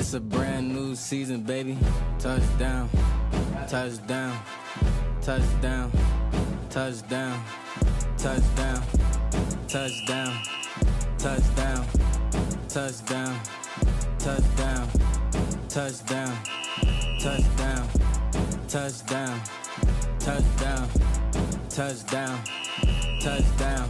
It's a brand new season, baby. Touchdown, touchdown, touchdown, touchdown, touchdown, touchdown, touchdown, touchdown, touchdown, touchdown, touchdown, touchdown, touchdown, touchdown, touchdown,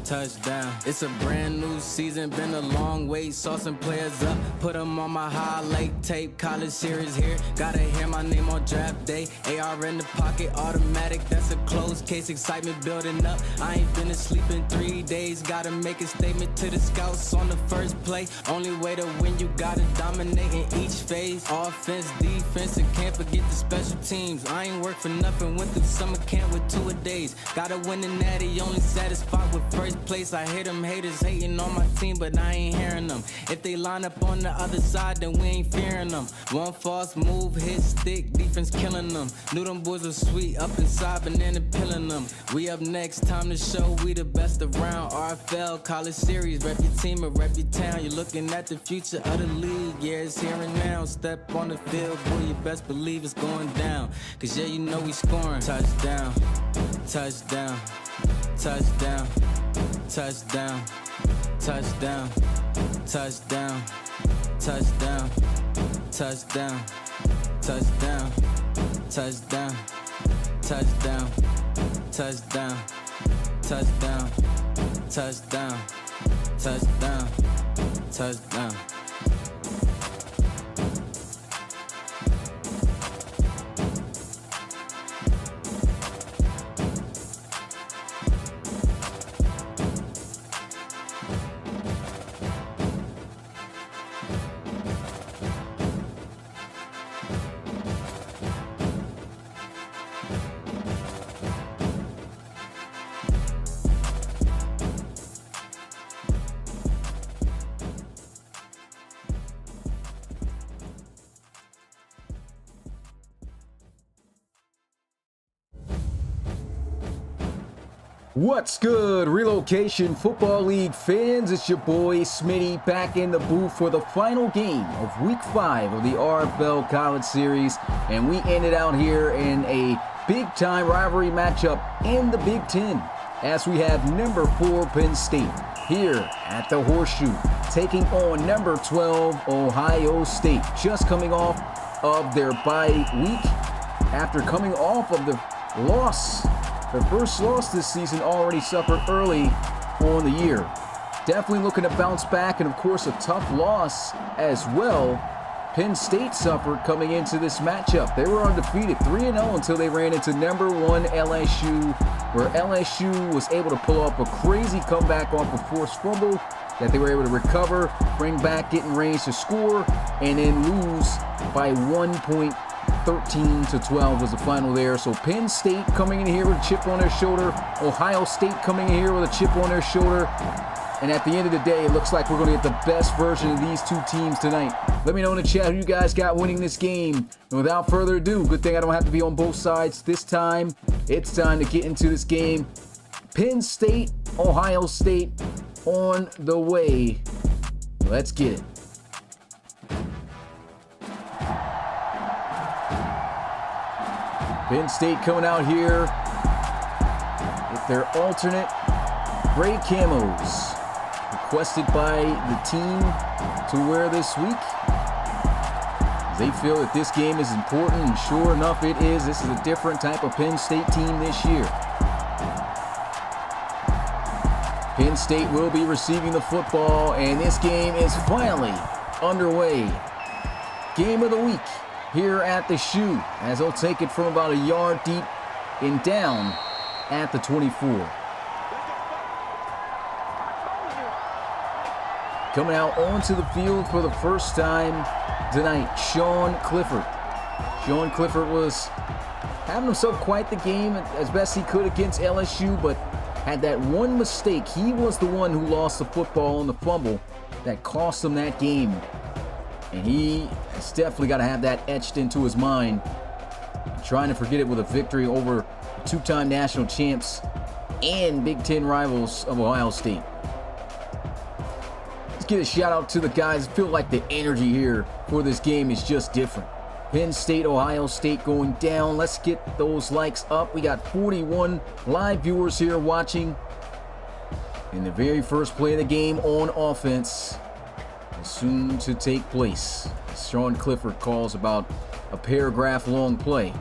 touchdown. It's a brand new season, been a long wait. Saw some players up, put them on my highlight tape. College series here, gotta hear my name on draft day. AR in the pocket, automatic, that's a closed case. Excitement building up, I ain't been asleep in 3 days. Gotta make a statement to the scouts on the first play. Only way to win, you gotta dominate in each phase. Offense, defense, and can't forget the special teams. I ain't work for nothing, went through summer camp with 2-a-days. Gotta win the natty, only satisfied with first place. I hear them haters hating on my team, but I ain't hearing them. If they line up on the other side, then we ain't fearing them. One false move, hit stick, defense killing them. Knew them boys were sweet, up inside, banana peeling them. We up next, time to show we the best around. RFL, college series, rep your team and rep your town. You're looking at the future of the league, yeah, it's here and now. Step on the field, boy, you best believe it's going down. Cause yeah, you know we scoring. Touchdown, touchdown, touchdown, touchdown, touchdown, touchdown, touchdown, touchdown, touchdown, touchdown, touchdown, touchdown, touchdown, touchdown, touchdown, touchdown. What's good, Relocation Football League fans? It's your boy Smitty back in the booth for the final game of Week 5 of the RFL College Series, and we ended out here in a big-time rivalry matchup in the Big Ten as we have number 4 Penn State here at the Horseshoe taking on number 12 Ohio State, just coming off of their bye week after coming off of the loss. Their first loss this season, already suffered early on the year. Definitely looking to bounce back, and of course a tough loss as well. Penn State suffered coming into this matchup. They were undefeated, 3-0 until they ran into number 1 LSU, where LSU was able to pull off a crazy comeback off a forced fumble that they were able to recover, bring back, get in range to score, and then lose by 1 point. 13-12 was the final there. So Penn State coming in here with a chip on their shoulder. Ohio State coming in here with a chip on their shoulder. And at the end of the day, it looks like we're going to get the best version of these two teams tonight. Let me know in the chat who you guys got winning this game. And without further ado, good thing I don't have to be on both sides this time. It's time to get into this game. Penn State, Ohio State on the way. Let's get it. Penn State coming out here with their alternate gray camos, requested by the team to wear this week. They feel that this game is important, and sure enough it is. This is a different type of Penn State team this year. Penn State will be receiving the football, and this game is finally underway. Game of the week here at the Shoe, as they'll take it from about a yard deep and down at the 24. Coming out onto the field for the first time tonight, Sean Clifford. Sean Clifford was having himself quite the game as best he could against LSU, but had that one mistake. He was the one who lost the football on the fumble that cost him that game. And he has definitely got to have that etched into his mind. Trying to forget it with a victory over two-time national champs and Big Ten rivals of Ohio State. get a shout out to the guys. I feel like the energy here for this game is just different. Penn State, Ohio State going down. Let's get those likes up. We got 41 live viewers here watching. In the very first play of the game on offense is soon to take place. Sean Clifford calls about a paragraph-long play.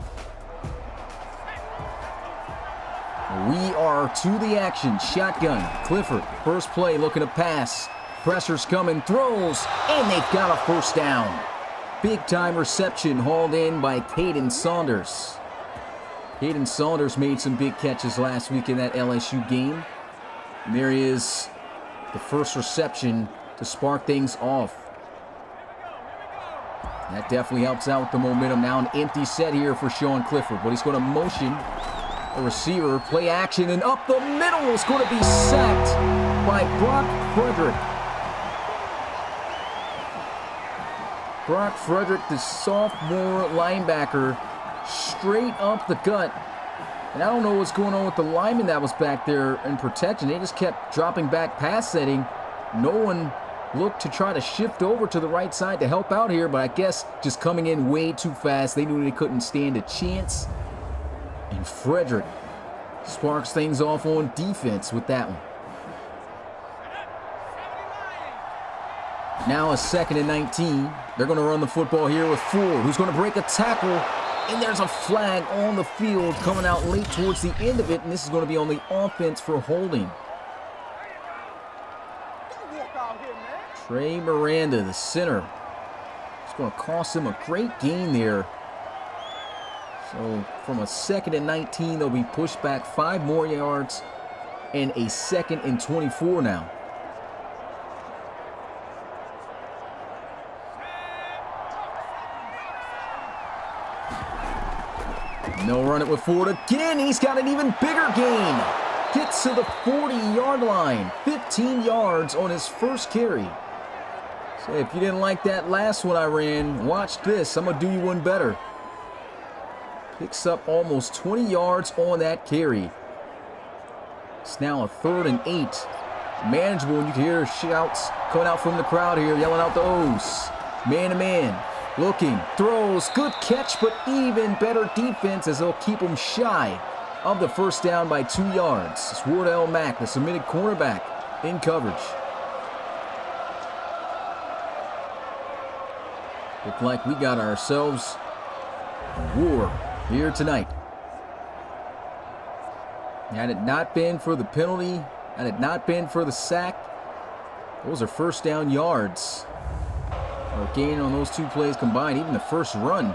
We are to the action. Shotgun. Clifford, first play, looking to pass. Pressure's coming, throws, and they've got a first down. Big-time reception hauled in by Caden Saunders. Caden Saunders made some big catches last week in that LSU game. And there is the first reception to spark things off. That definitely helps out with the momentum. Now an empty set here for Sean Clifford, but he's going to motion the receiver, play action, and up the middle is going to be sacked by Brock Frederick. Brock Frederick, the sophomore linebacker, straight up the gut. And I don't know what's going on with the lineman that was back there in protection. They just kept dropping back pass setting. No one looked to try to shift over to the right side to help out here, but I guess just coming in way too fast. They knew they couldn't stand a chance. And Frederick sparks things off on defense with that one. Now a 2nd and 19. They're going to run the football here with Ford, who's going to break a tackle. And there's a flag on the field coming out late towards the end of it. And this is going to be on the offense for holding. Trey Miranda, the center. It's going to cost him a great gain there. So from a 2nd and 19, they'll be pushed back 5 more yards and a 2nd and 24 now. No, run it with Ford again. He's got an even bigger gain. Gets to the 40-yard line. 15 yards on his first carry. So if you didn't like that last one I ran, watch this. I'm going to do you one better. Picks up almost 20 yards on that carry. It's now a 3rd and 8. Manageable, and you can hear shouts coming out from the crowd here, yelling out the O's. Man to man. Looking, throws, good catch, but even better defense as they'll keep him shy of the first down by 2 yards. It's Wardell Mack, the submitted cornerback, in coverage. Look like we got ourselves a war here tonight. Had it not been for the penalty, had it not been for the sack, those are first down yards. Or gain on those 2 plays combined, even the first run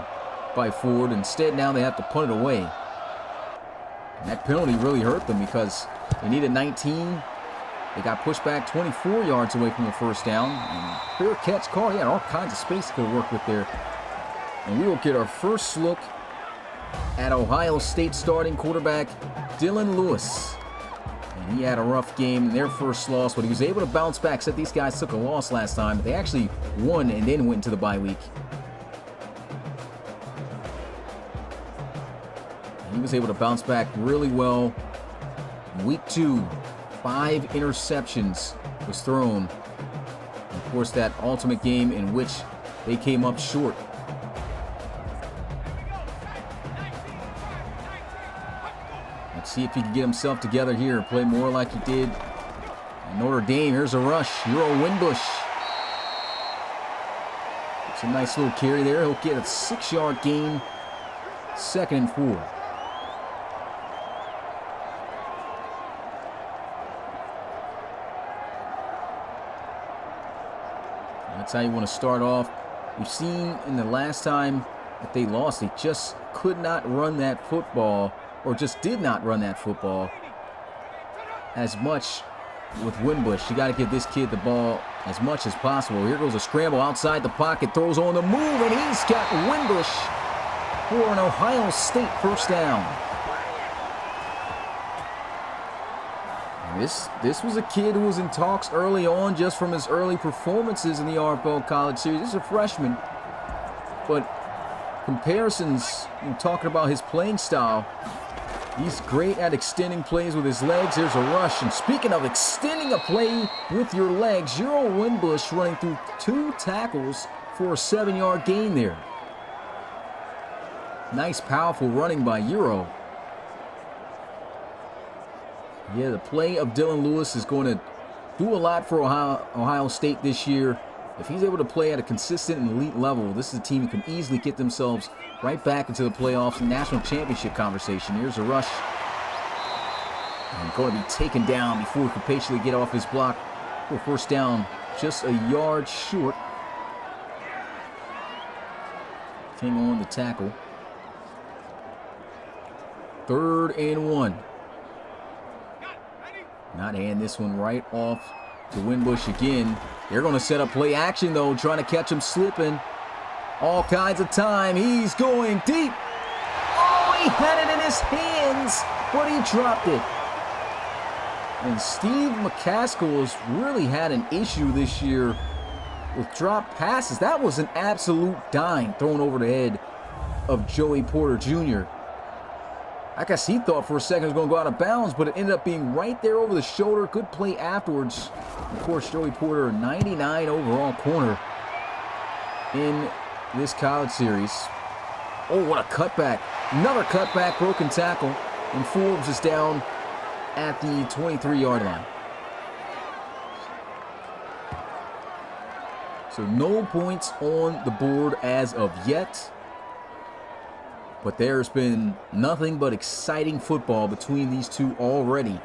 by Ford. Instead, now they have to punt it away. And that penalty really hurt them because they needed 19. They got pushed back 24 yards away from the first down. And fair catch call. He had all kinds of space to work with there. And we will get our first look at Ohio State starting quarterback Dylan Lewis. And he had a rough game in their first loss, but he was able to bounce back. Except these guys took a loss last time. They actually won and then went into the bye week. He was able to bounce back really well. Week 2, 5 interceptions was thrown. And of course, that ultimate game in which they came up short. Let's see if he can get himself together here and play more like he did at Notre Dame. Here's a rush. Euro Winbush. It's a nice little carry there. He'll get a 6-yard gain. 2nd and 4. That's how you want to start off. We've seen in the last time that they lost, they just could not run that football, or just did not run that football as much with Winbush. You got to give this kid the ball as much as possible. Here goes a scramble outside the pocket, throws on the move, and he's got Winbush for an Ohio State first down. This was a kid who was in talks early on just from his early performances in the RFL College Series. He's a freshman, but comparisons, talking about his playing style, He's great at extending plays with his legs. There's a rush. And speaking of extending a play with your legs, Euro Winbush running through 2 tackles for a 7-yard gain there. Nice, powerful running by Euro. Yeah, the play of Dylan Lewis is going to do a lot for Ohio State this year. If he's able to play at a consistent and elite level, this is a team who can easily get themselves right back into the playoffs and national championship conversation. Here's a rush. And going to be taken down before he can patiently get off his block for first down, just a yard short. King on the tackle. 3rd and 1. Not hand this one right off to Winbush again. They're going to set up play action, though, trying to catch him slipping. All kinds of time. He's going deep. Oh, he had it in his hands, but he dropped it. And Steve McCaskill has really had an issue this year with drop passes. That was an absolute dime thrown over the head of Joey Porter Jr. I guess he thought for a second it was going to go out of bounds, but it ended up being right there over the shoulder. Good play afterwards. Of course, Joey Porter, 99 overall corner in this college series. Oh, what a cutback. Another cutback, broken tackle. And Forbes is down at the 23-yard line. So no points on the board as of yet. But there's been nothing but exciting football between these two already.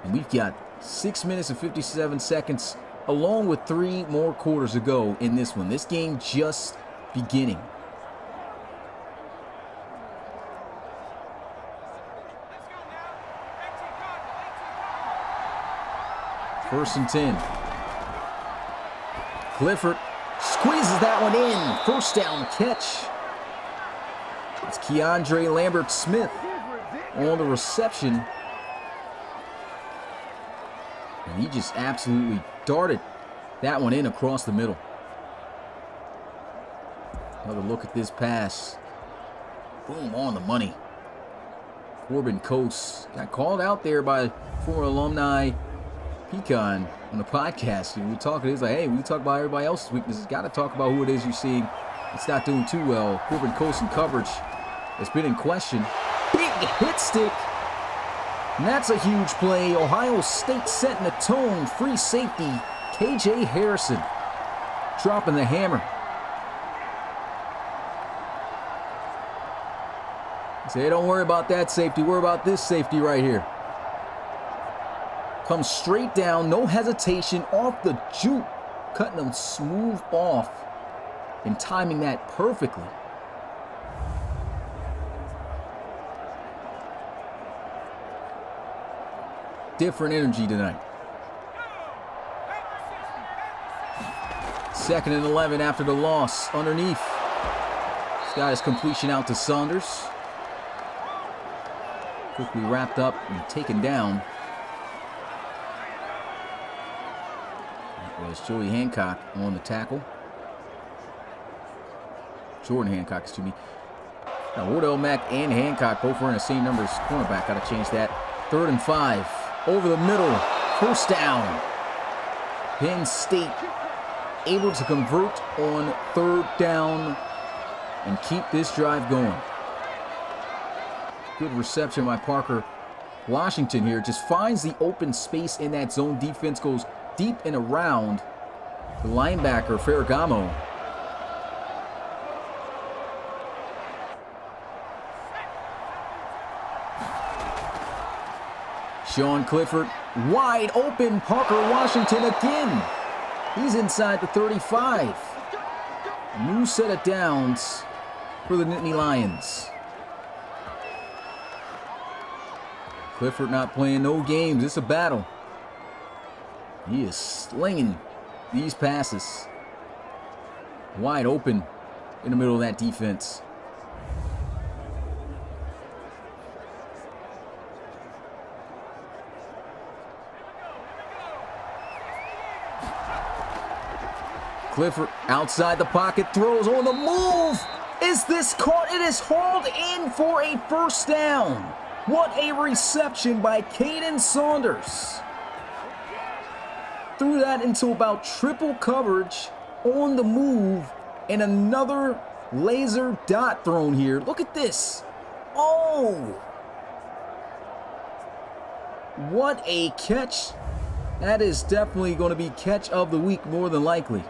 And we've got 6 minutes and 57 seconds, along with 3 more quarters to go in this one. This game just beginning. First and 10. Clifford squeezes that one in. First down catch. It's Keandre Lambert-Smith on the reception. And he just absolutely darted that one in across the middle. Another look at this pass. Boom, on the money. Corbin Coase got called out there by former alumni Pecan on the podcast. We talking, it's like, hey, we talk about everybody else's weaknesses. Got to talk about who it is you're seeing it's not doing too well. Corbin Coase in coverage has been in question. Big hit stick. And that's a huge play. Ohio State setting the tone. Free safety, KJ Harrison dropping the hammer. Say, don't worry about that safety. Worry about this safety right here. Comes straight down, no hesitation, off the juke. Cutting them smooth off and timing that perfectly. Different energy tonight. 2nd and 11 after the loss. Underneath. He's got his completion out to Saunders. Quickly wrapped up and taken down. That was Joey Hancock on the tackle. Jordan Hancock, excuse me. Now, Wardell Mack and Hancock both wearing the same number as cornerback. Got to change that. 3rd and 5. Over the middle. First down. Penn State able to convert on 3rd down and keep this drive going. Good reception by Parker Washington here. Just finds the open space in that zone. Defense goes deep and around the linebacker, Ferragamo. Sean Clifford wide open. Parker Washington again. He's inside the 35. New set of downs for the Nittany Lions. Clifford not playing no games. It's a battle. He is slinging these passes. Wide open in the middle of that defense. Clifford outside the pocket, throws on the move. Is this caught? It is hauled in for a first down. What a reception by Caden Saunders. Threw that into about triple coverage on the move, and another laser dot thrown here. Look at this. Oh! What a catch. That is definitely going to be catch of the week more than likely,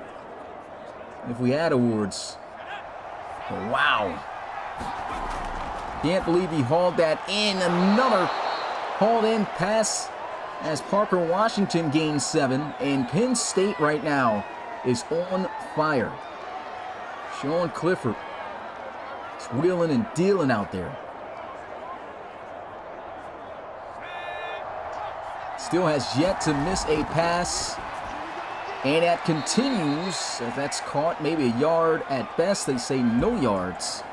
if we had awards. But wow. Can't believe he hauled that in. Another hauled in pass as Parker Washington gains 7. And Penn State right now is on fire. Sean Clifford is wheeling and dealing out there. Still has yet to miss a pass. And that continues. That's caught maybe a yard at best. They say no yards.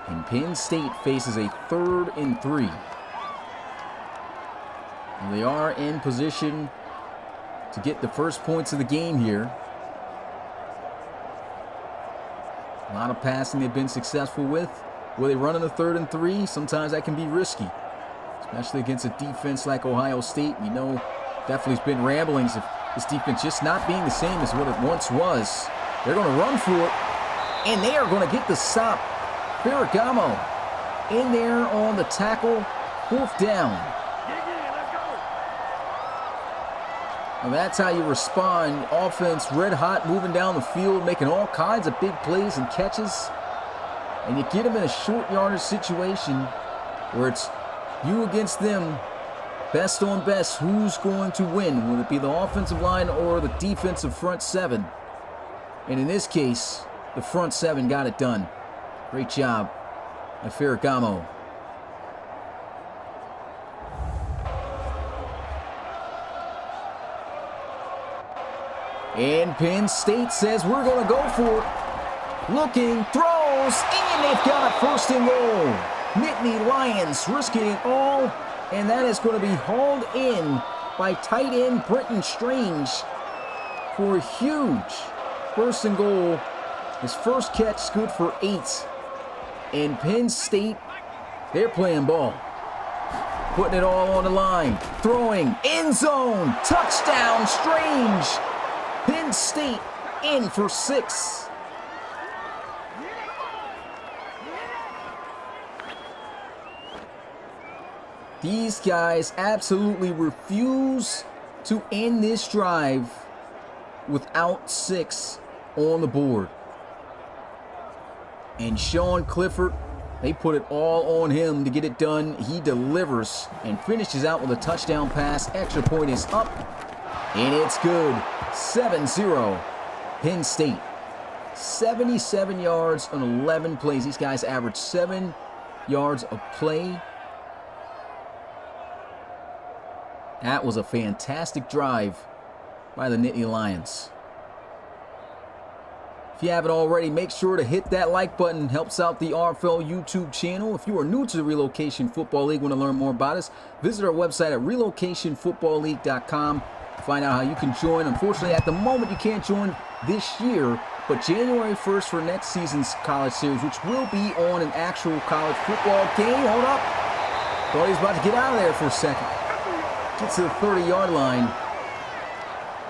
And Penn State faces a 3rd and 3. And they are in position to get the first points of the game here. A lot of passing they've been successful with. Will they run in a 3rd and 3? Sometimes that can be risky, especially against a defense like Ohio State. You know, definitely has been ramblings of this defense just not being the same as what it once was. They're going to run for it, and they are going to get the stop. Ferragamo in there on the tackle, 4th down. And that's how you respond. Offense red hot, moving down the field, making all kinds of big plays and catches. And you get them in a short yardage situation where it's you against them, best on best. Who's going to win? Will it be the offensive line or the defensive front 7? And in this case, the front 7 got it done. Great job by Ferragamo. And Penn State says we're going to go for it. Looking, throws, and they've got a 1st and goal. Nittany Lions risking it all, and that is going to be hauled in by tight end Brenton Strange for a huge 1st and goal. His first catch good for 8. And Penn State, they're playing ball. Putting it all on the line. Throwing, end zone, touchdown, Strange. Penn State in for 6. These guys absolutely refuse to end this drive without 6 on the board. And Sean Clifford, they put it all on him to get it done. He delivers and finishes out with a touchdown pass. Extra point is up, and it's good. 7-0 Penn State. 77 on 11 plays. These guys average 7 yards a play. That was a fantastic drive by the Nittany Lions. If you haven't already, make sure to hit that like button. Helps out the RFL YouTube channel. If you are new to the Relocation Football League, want to learn more about us, visit our website at relocationfootballleague.com. Find out how you can join. Unfortunately, at the moment, you can't join this year, but January 1st for next season's college series, which will be on an actual college football game. Hold up. Thought he was about to get out of there for a second. Gets to the 30-yard line.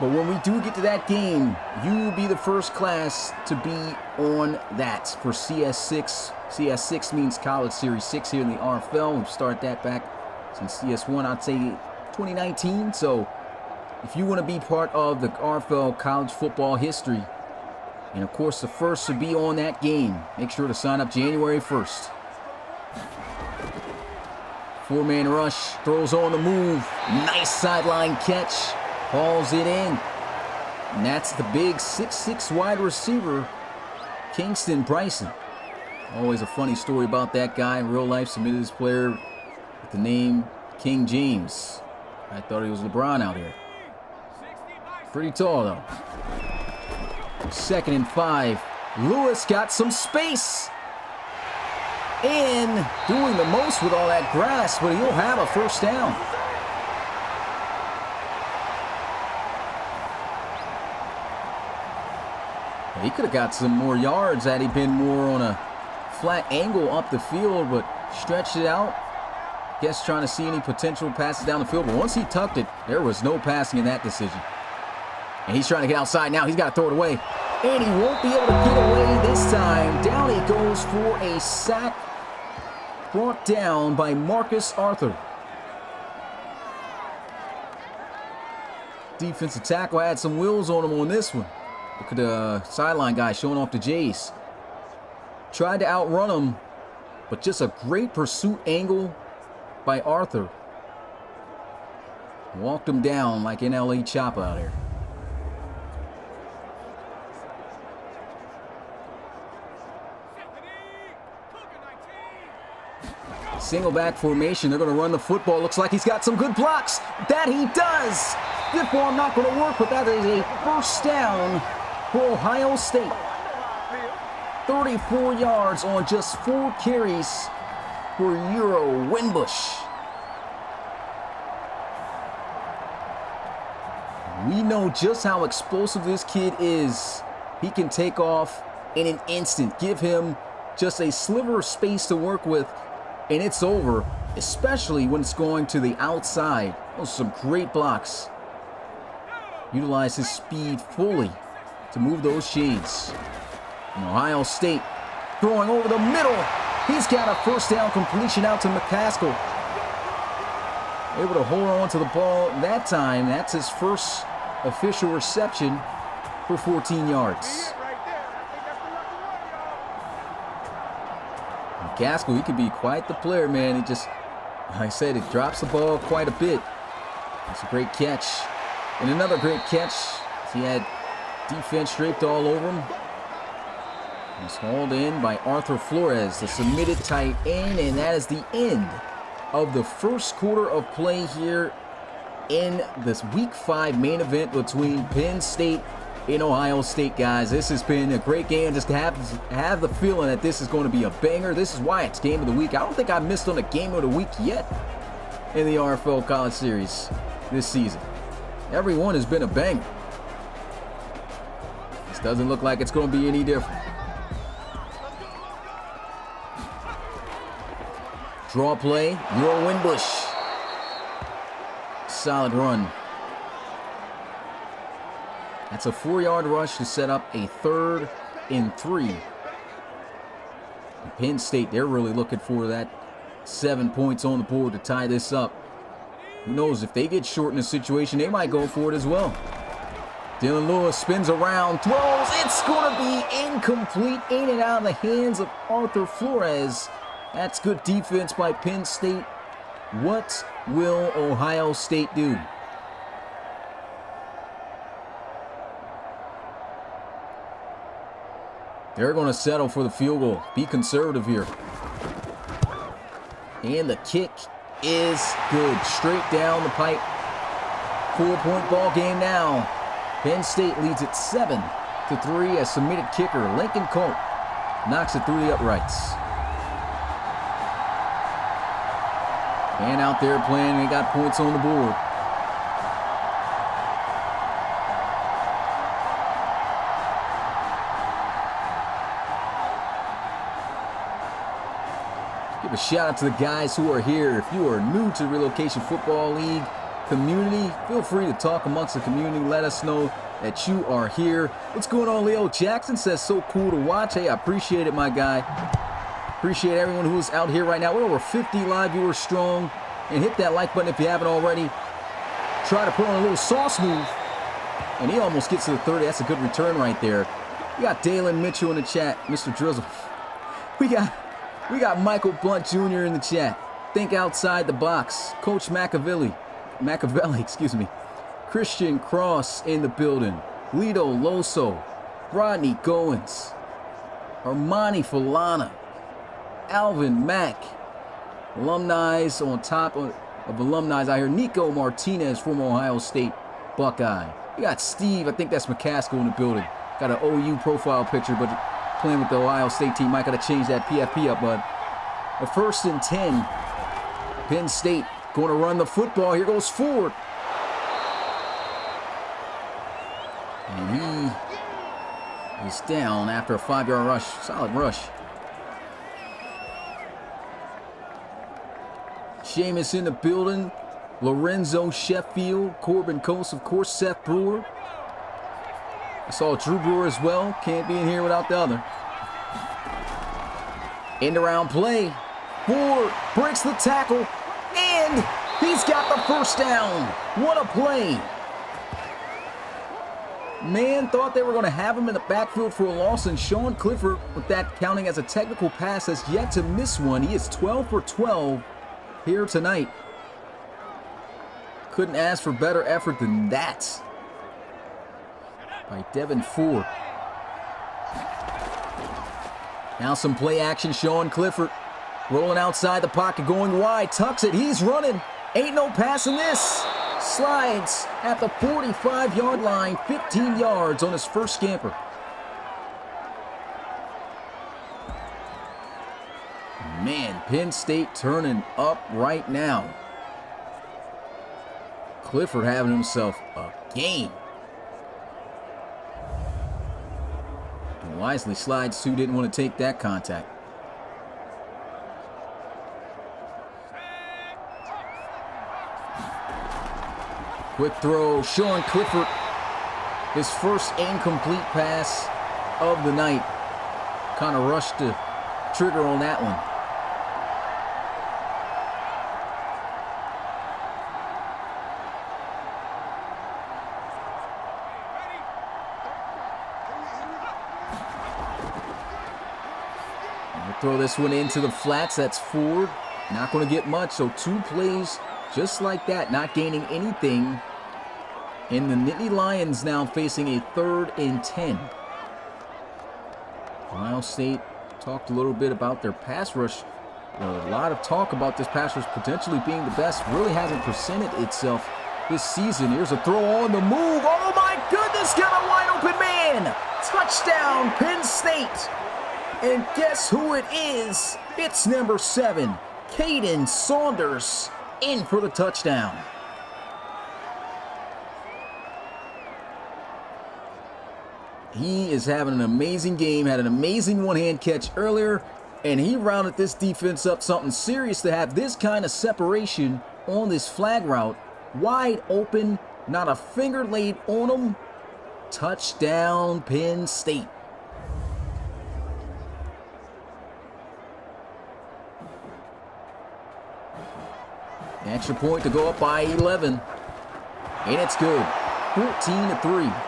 But when we do get to that game, you will be the first class to be on that for CS6. CS6 means College Series 6 here in the RFL. We've started that back since CS1, I'd say 2019. So if you want to be part of the RFL college football history, and of course the first to be on that game, make sure to sign up January 1st. 4-man rush, throws on the move. Nice sideline catch. Hauls it in. And that's the big 6'6" wide receiver, Kingston Bryson. Always a funny story about that guy. In real life, submitted his player with the name King James. I thought he was LeBron out here. Pretty tall, though. 2nd and 5. Lewis got some space. And doing the most with all that grass, but he'll have a 1st down. He could have got some more yards had he been more on a flat angle up the field, but stretched it out. Guess trying to see any potential passes down the field. But once he tucked it, there was no passing in that decision. And he's trying to get outside now. He's got to throw it away. And he won't be able to get away this time. Down he goes for a sack. Brought down by Marcus Arthur. Defensive tackle had some wheels on him on this one. Look at the sideline guy showing off the Jays. Tried to outrun him, but just a great pursuit angle by Arthur. Walked him down like an LA chop out here. Single back formation. They're going to run the football. Looks like he's got some good blocks. That he does. Stiff arm not going to work, but that is a first down for Ohio State. 34 yards on just 4 carries for Euro Winbush. We know just how explosive this kid is. He can take off in an instant. Give him just a sliver of space to work with, and it's over, especially when it's going to the outside. Those are some great blocks. Utilize his speed fully to move those chains. And Ohio State throwing over the middle. He's got a first down completion out to McCaskill. Able to hold on to the ball that time. That's his first official reception for 14 yards. McCaskill, he can be quite the player, man. He just, like I said, it drops the ball quite a bit. It's a great catch. And another great catch. He had defense draped all over him. He's hauled in by Arthur Flores, the submitted tight end, and that is the end of the first quarter of play here in this Week 5 main event between Penn State and Ohio State, guys. This has been a great game. Just have the feeling that this is going to be a banger. This is why it's Game of the Week. I don't think I missed on a Game of the Week yet in the RFL College Series this season. Every one has been a banger. This doesn't look like it's going to be any different. Draw play, Euro Winbush. Solid run. That's a 4-yard rush to set up a 3rd and 3. Penn State, they're really looking for that 7 points on the board to tie this up. Who knows, if they get short in a situation, they might go for it as well. Dylan Lewis spins around, throws. It's going to be incomplete, in and out of the hands of Arthur Flores. That's good defense by Penn State. What will Ohio State do? They're going to settle for the field goal. Be conservative here. And the kick is good. Straight down the pipe. 4-point ball game now. Penn State leads it 7-3 as submitted kicker Lincoln Colt knocks it through the uprights. And out there playing, they got points on the board. Give a shout out to the guys who are here. If you are new to the Relocation Football League community, feel free to talk amongst the community. Let us know that you are here. What's going on, Leo Jackson says, so cool to watch. Hey, I appreciate it, my guy. Appreciate everyone who's out here right now. We're over 50 live viewers strong. And hit that like button if you haven't already. Try to put on a little sauce move. And he almost gets to the 30. That's a good return right there. We got Dalen Mitchell in the chat. Mr. Drizzle. We got Michael Blunt Jr. in the chat. Think outside the box. Coach Machiavelli, excuse me. Christian Cross in the building. Lido Loso. Rodney Goins. Armani Falana. Alvin Mack. Alumni on top of alumni out here. Nico Martinez from Ohio State Buckeye. We got Steve, I think that's McCaskill in the building. Got an OU profile picture, but playing with the Ohio State team. Might got to change that PFP up, bud. The 1st and 10. Penn State going to run the football. Here goes Ford. And he is down after a 5-yard rush. Solid rush. Sheamus in the building. Lorenzo Sheffield. Corbin Coast, of course, Seth Brewer. I saw Drew Brewer as well. Can't be in here without the other. End around play. Ford breaks the tackle. And he's got the first down. What a play. Man thought they were going to have him in the backfield for a loss, and Sean Clifford, with that counting as a technical pass, has yet to miss one. He is 12 for 12 here tonight. Couldn't ask for better effort than that by Devin Ford. Now some play action. Sean Clifford rolling outside the pocket, going wide, tucks it, he's running. Ain't no passing this. Slides at the 45-yard line, 15 yards on his first scamper. Man, Penn State turning up right now. Clifford having himself a game. And wisely slides too, didn't want to take that contact. Quick throw, Sean Clifford, his first incomplete pass of the night. Kind of rushed the trigger on that one. We'll throw this one into the flats. That's Ford. Not going to get much, so 2 plays just like that, not gaining anything. And the Nittany Lions now facing a 3rd and 10. Ohio State talked a little bit about their pass rush. A lot of talk about this pass rush potentially being the best. Really hasn't presented itself this season. Here's a throw on the move. Oh my goodness, got a wide open man. Touchdown, Penn State. And guess who it is? It's number 7, Caden Saunders, in for the touchdown. He is having an amazing game, had an amazing one-hand catch earlier, and he rounded this defense up something serious to have this kind of separation on this flag route. Wide open, not a finger laid on him. Touchdown, Penn State. Extra point to go up by 11. And it's good. 14-3.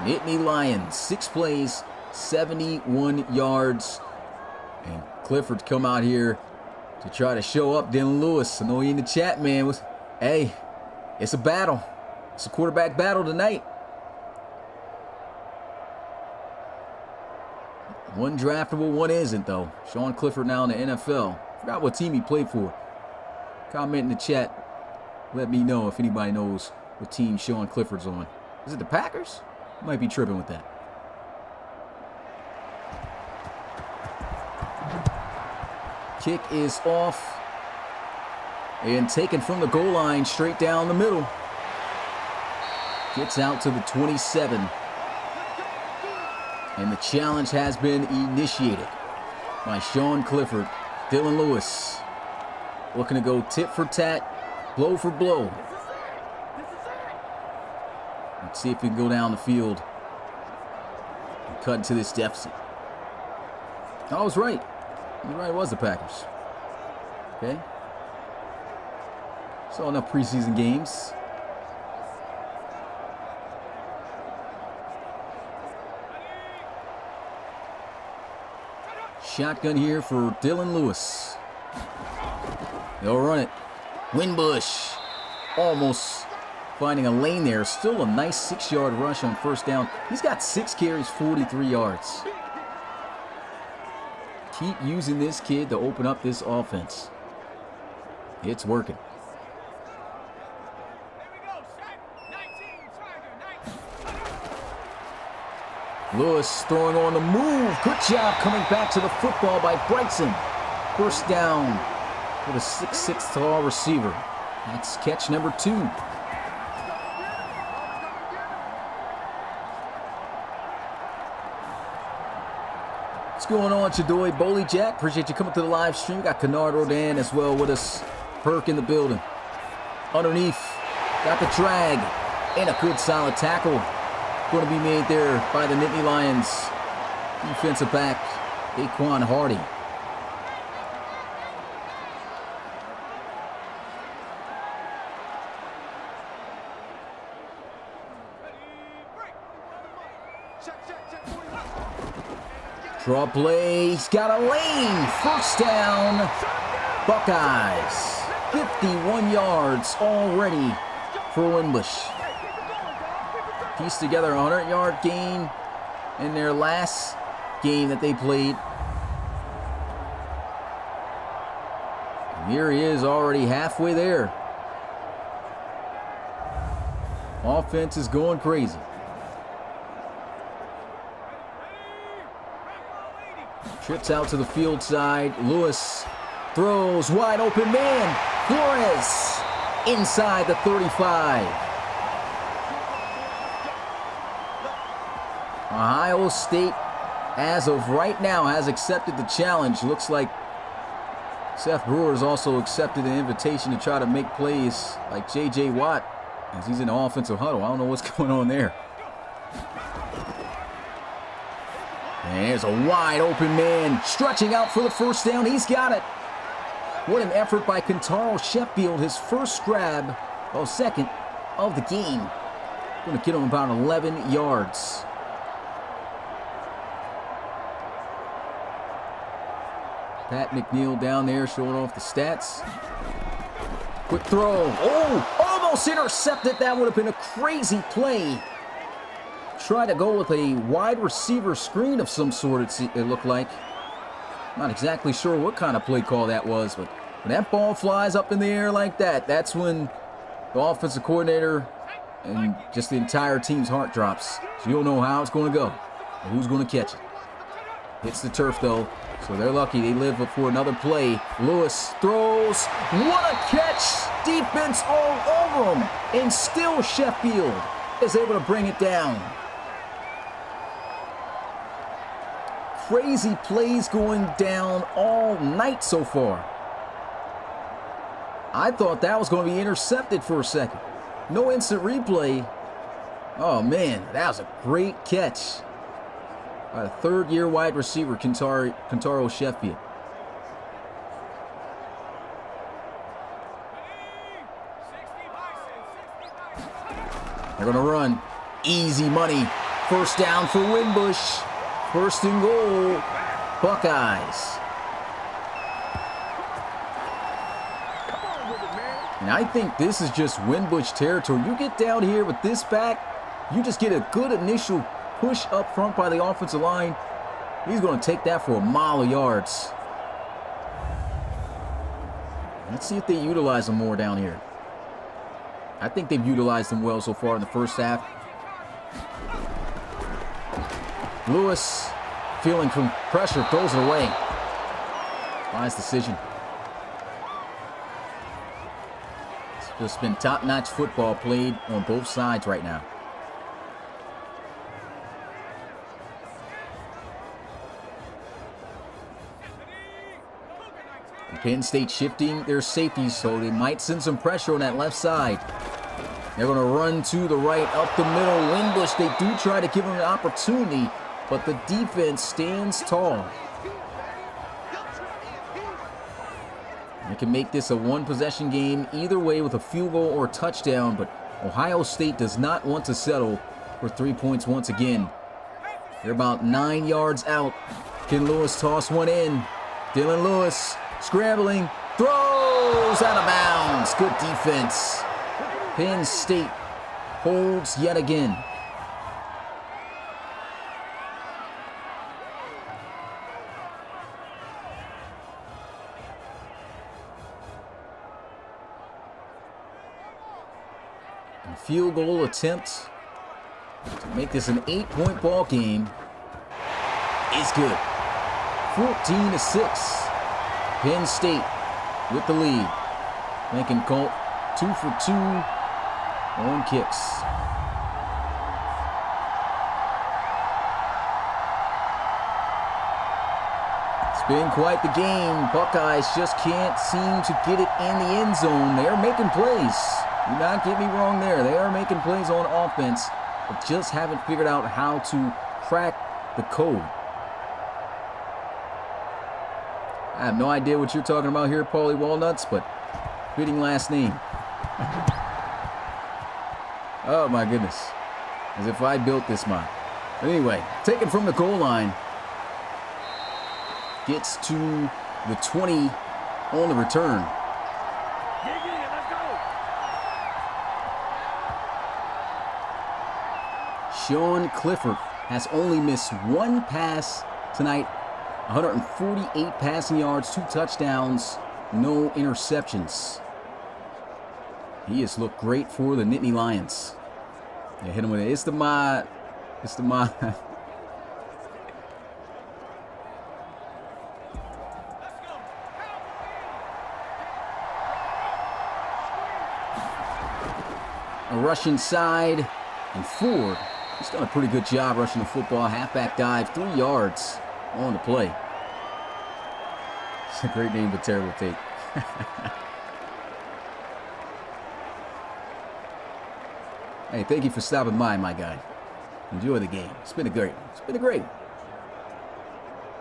Nittany Lions, 6 plays, 71 yards. And Clifford's come out here to try to show up Dylan Lewis. I know he in the chat, man. Hey, it's a battle. It's a quarterback battle tonight. One draftable, one isn't, though. Sean Clifford now in the NFL. Forgot what team he played for. Comment in the chat. Let me know if anybody knows what team Sean Clifford's on. Is it the Packers? Might be tripping with that. Kick is off. And taken from the goal line straight down the middle. Gets out to the 27. And the challenge has been initiated by Sean Clifford. Dylan Lewis looking to go tit for tat, blow for blow. Let's see if we can go down the field and cut into this deficit. I was right. I was right, it was the Packers. Okay. Saw enough preseason games. Shotgun here for Dylan Lewis. They'll run it. Winbush almost finding a lane there. Still a nice 6-yard rush on first down. He's got 6 carries, 43 yards. Keep using this kid to open up this offense. It's working. Lewis throwing on the move. Good job coming back to the football by Brightson. First down with a 6'6" tall receiver. That's catch number 2. What's going on, Chadoy Boley Jack? Appreciate you coming to the live stream. Got Kennard Rodan as well with us Perk in the building. Underneath. Got the drag. And a good solid tackle. Going to be made there by the Nittany Lions. Defensive back, Daquan Hardy. Draw play. He's got a lane. First down. Buckeyes. 51 yards already for Winbush. Pieced together a 100-yard gain in their last game that they played. And here he is already halfway there. Offense is going crazy. Trips out to the field side. Lewis throws wide open man. Flores inside the 35. Ohio State, as of right now, has accepted the challenge. Looks like Seth Brewer has also accepted the invitation to try to make plays like J.J. Watt as he's in the offensive huddle. I don't know what's going on there. And there's a wide open man stretching out for the first down. He's got it. What an effort by Kentaro Sheffield. His first grab, second of the game. Going to get him about 11 yards. Pat McNeil down there showing off the stats. Quick throw. Oh, almost intercepted. That would have been a crazy play. Try to go with a wide receiver screen of some sort, it looked like. Not exactly sure what kind of play call that was, but when that ball flies up in the air like that, that's when the offensive coordinator and just the entire team's heart drops. So you don't know how it's going to go or who's going to catch it. Hits the turf, though, so they're lucky they live for another play. Lewis throws. What a catch! Defense all over him, and still Sheffield is able to bring it down. Crazy plays going down all night so far. I thought that was going to be intercepted for a second. No instant replay. Oh, man, that was a great catch by the third-year wide receiver, Kentaro Sheffield. They're going to run. Easy money. First down for Winbush. First and goal, Buckeyes. And I think this is just Winbush territory. You get down here with this back, you just get a good initial push up front by the offensive line. He's going to take that for a mile of yards. Let's see if they utilize him more down here. I think they've utilized him well so far in the first half. Lewis, feeling from pressure, throws it away. Wise decision. It's just been top-notch football played on both sides right now. Penn State shifting their safeties, so they might send some pressure on that left side. They're going to run to the right, up the middle. Winbush, they do try to give him an opportunity, but the defense stands tall. They can make this a one-possession game either way with a field goal or a touchdown, but Ohio State does not want to settle for 3 points once again. They're about 9 yards out. Can Lewis toss one in? Dylan Lewis scrambling, throws out of bounds. Good defense. Penn State holds yet again. Field goal attempt to make this an 8-point ball game is good. 14-6. Penn State with the lead. Lincoln Colt 2 for 2 on kicks. It's been quite the game. Buckeyes just can't seem to get it in the end zone. They're making plays. Do not get me wrong there. They are making plays on offense, but just haven't figured out how to crack the code. I have no idea what you're talking about here, Paulie Walnuts, but fitting last name. Oh my goodness. As if I built this mod. But anyway, taken from the goal line. Gets to the 20 on the return. Sean Clifford has only missed one pass tonight. 148 passing yards, 2 touchdowns, no interceptions. He has looked great for the Nittany Lions. They hit him with it. It's the mod. It's the mod. A rush inside, and Ford. He's done a pretty good job rushing the football. Halfback dive, 3 yards on the play. It's a great name, but terrible take. Hey, thank you for stopping by, my guy. Enjoy the game. It's been a great.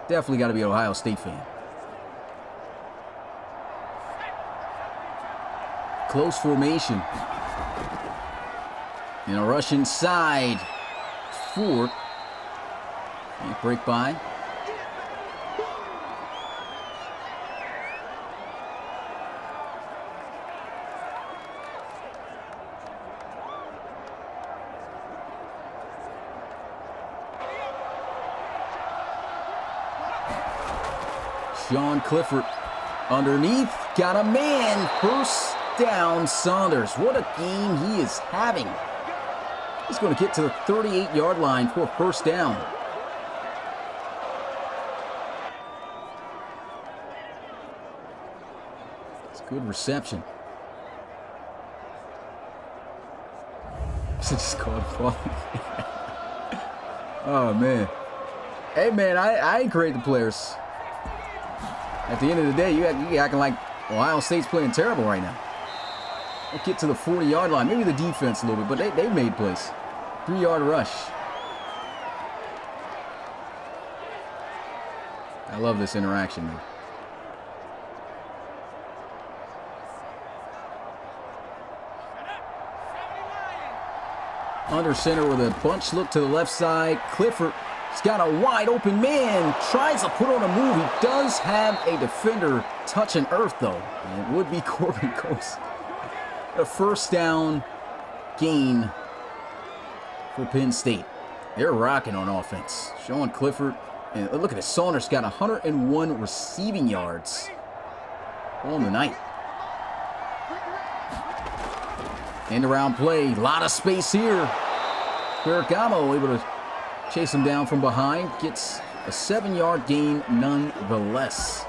Definitely got to be an Ohio State fan. Close formation. And a rush inside. Ford. Can't break by. Sean Clifford underneath. Got a man. First down, Saunders. What a game he is having. He's going to get to the 38-yard line for a first down. It's a good reception. Just called falling. Oh, man. Hey, man, I ain't create the players. At the end of the day, you acting like Ohio State's playing terrible right now. They'll get to the 40-yard line. Maybe the defense a little bit, but they made plays. 3-yard rush. I love this interaction, man. Under center with a bunch look to the left side. Clifford has got a wide open man. Tries to put on a move. He does have a defender touching earth, though. And it would be Corbin Coast. A first down gain for Penn State. They're rocking on offense. Sean Clifford. And look at this. Saunders got 101 receiving yards on the night. End around play. A lot of space here. Ferragamo able to chase him down from behind. Gets a 7-yard gain nonetheless.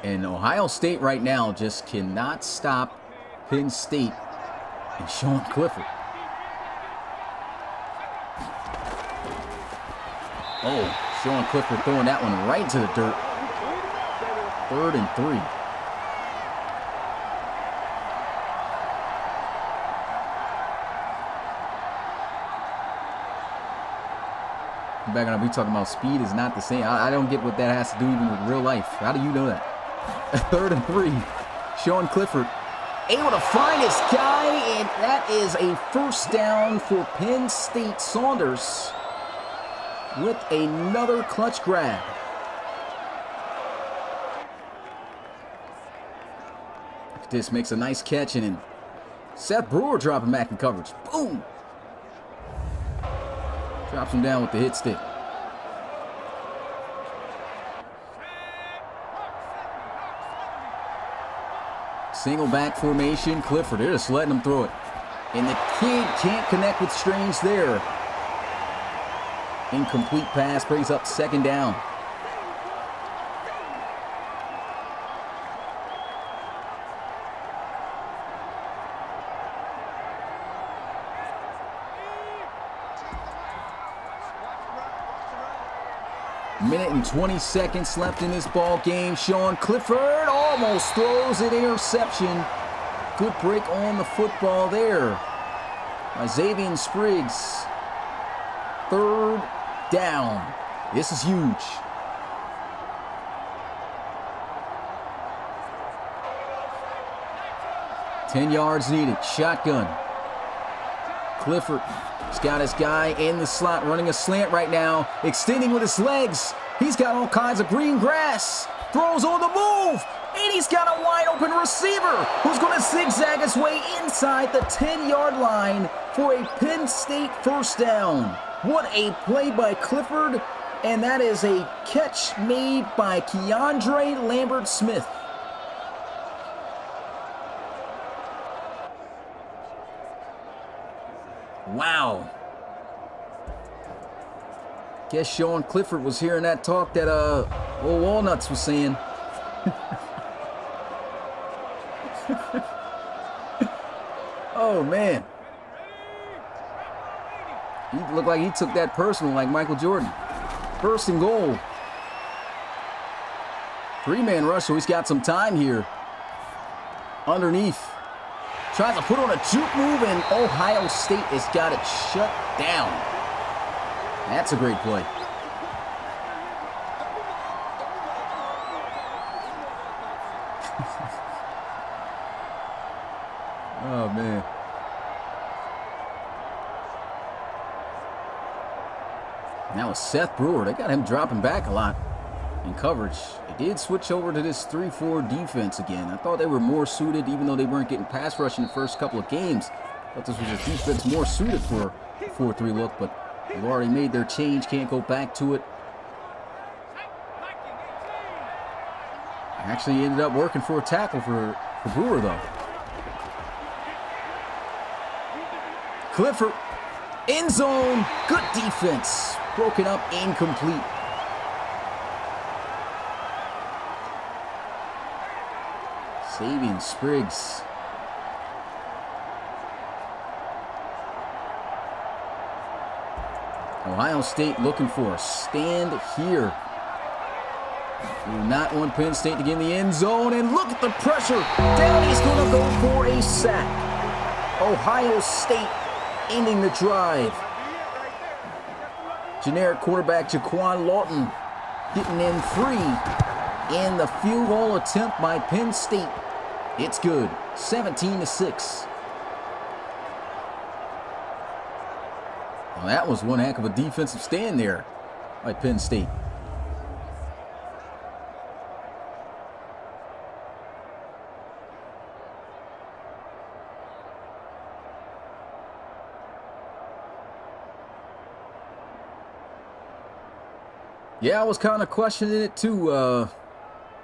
And Ohio State right now just cannot stop Penn State and Sean Clifford. Oh, Sean Clifford throwing that one right into the dirt. 3rd and 3. Back when we talking about speed is not the same. I don't get what that has to do even with real life. How do you know that? 3rd and 3. Sean Clifford able to find his guy, and that is a first down for Penn State. Saunders with another clutch grab. This makes a nice catch, and Seth Brewer dropping back in coverage. Boom! Drops him down with the hit stick. Single back formation. Clifford, they're just letting him throw it. And the kid can't connect with Strange there. Incomplete pass brings up 2nd down. Minute and 20 seconds left in this ball game. Sean Clifford almost throws an interception. Good break on the football there by Xavier Spriggs. 3rd down. This is huge. Ten yards needed. Shotgun. Clifford has got his guy in the slot, running a slant right now, extending with his legs. He's got all kinds of green grass. Throws on the move, and he's got a wide open receiver who's going to zigzag his way inside the 10-yard line for a Penn State first down. What a play by Clifford, and that is a catch made by Keandre Lambert-Smith. Wow. Guess Sean Clifford was hearing that talk that old Walnuts was saying. Oh, man. He looked like he took that personal like Michael Jordan. 1st and goal. 3-man rush, so he's got some time here. Underneath. Tries to put on a juke move, and Ohio State has got it shut down. That's a great play. Oh, man. Now with Seth Brewer, they got him dropping back a lot in coverage. They did switch over to this 3-4 defense again. I thought they were more suited, even though they weren't getting pass rush in the first couple of games. I thought this was a defense more suited for a 4-3 look, but they've already made their change, can't go back to it. Actually ended up working for a tackle for Brewer, though. Clifford, end zone, good defense. Broken up, incomplete. Xavier Spriggs. Ohio State looking for a stand here. We do not want Penn State to get in the end zone, and look at the pressure. Down he's going to go for a sack. Ohio State ending the drive. Generic quarterback Jaquan Lawton getting in free in the field goal attempt by Penn State. It's good, 17-6. Well, that was one heck of a defensive stand there by Penn State. Yeah, I was kind of questioning it too,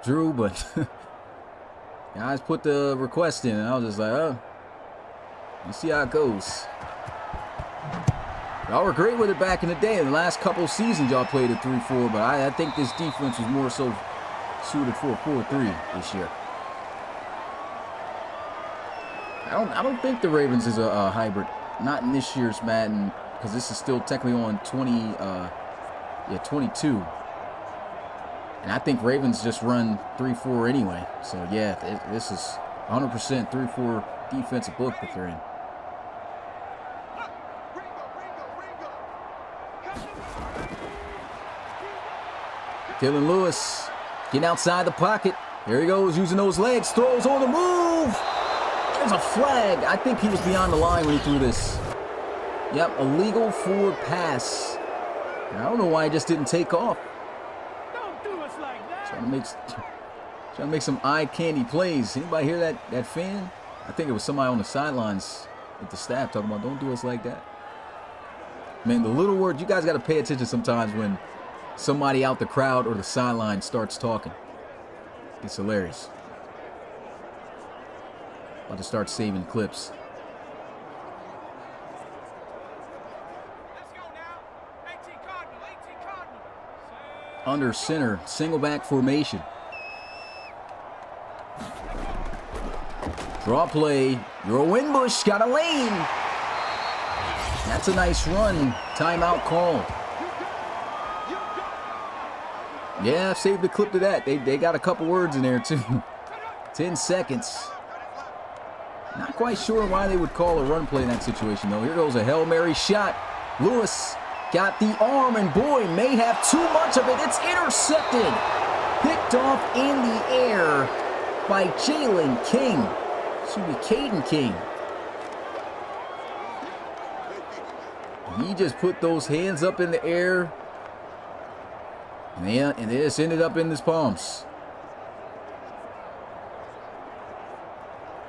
Drew, but guys put the request in, and I was just like, oh, let's see how it goes. Y'all were great with it back in the day. In the last couple seasons, y'all played a 3-4, but I think this defense was more so suited for a 4-3 this year. I don't think the Ravens is a hybrid. Not in this year's Madden, because this is still technically on 22. And I think Ravens just run 3-4 anyway. So, yeah, this is 100% 3-4 defensive book that they're in. Dylan Lewis getting outside the pocket. There he goes, using those legs. Throws on the move. There's a flag. I think he was beyond the line when he threw this. Yep, illegal forward pass. And I don't know why he just didn't take off. Don't do us like that. Trying to make some eye candy plays. Anybody hear that fan? I think it was somebody on the sidelines with the staff talking about, don't do us like that. Man, the little words, you guys got to pay attention sometimes when somebody out the crowd or the sideline starts talking. It's hilarious. About to start saving clips. Under center, single back formation. Draw play. Euro Winbush got a lane. That's a nice run. Timeout call. Yeah, I've saved the clip to that. They got a couple words in there, too. 10 seconds. Not quite sure why they would call a run play in that situation, though. Here goes a Hail Mary shot. Lewis got the arm, and boy, may have too much of it. It's intercepted. Picked off in the air by Jalen King. Should be Caden King. He just put those hands up in the air. And they just ended up in his palms.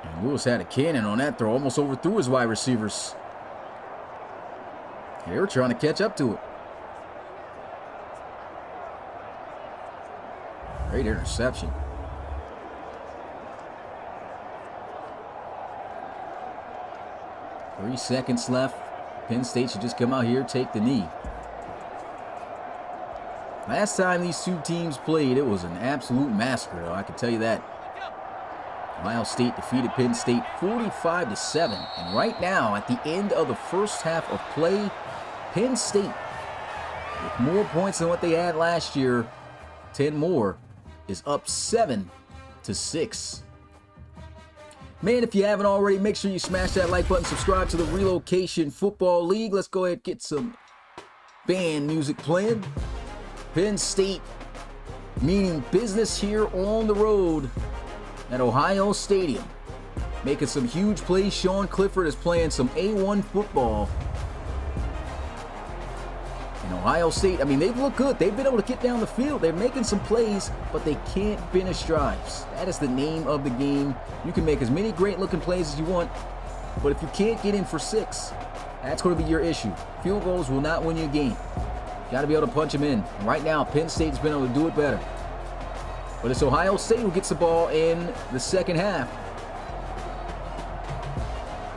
And Lewis had a cannon on that throw. Almost overthrew his wide receivers. They were trying to catch up to it. Great interception. Three seconds left. Penn State should just come out here, take the knee. Last time these two teams played, it was an absolute massacre, though, I can tell you that. Ohio State defeated Penn State 45-7. And right now, at the end of the first half of play, Penn State, with more points than what they had last year, 10 more, is up 7-6. Man, if you haven't already, make sure you smash that like button, subscribe to the Relocation Football League. Let's go ahead and get some band music playing. Penn State meaning business here on the road at Ohio Stadium. Making some huge plays. Sean Clifford is playing some A1 football. And Ohio State, I mean, they've looked good. They've been able to get down the field. They're making some plays, but they can't finish drives. That is the name of the game. You can make as many great-looking plays as you want, but if you can't get in for 6, that's going to be your issue. Field goals will not win you a game. Got to be able to punch them in. And right now, Penn State's been able to do it better. But it's Ohio State who gets the ball in the second half.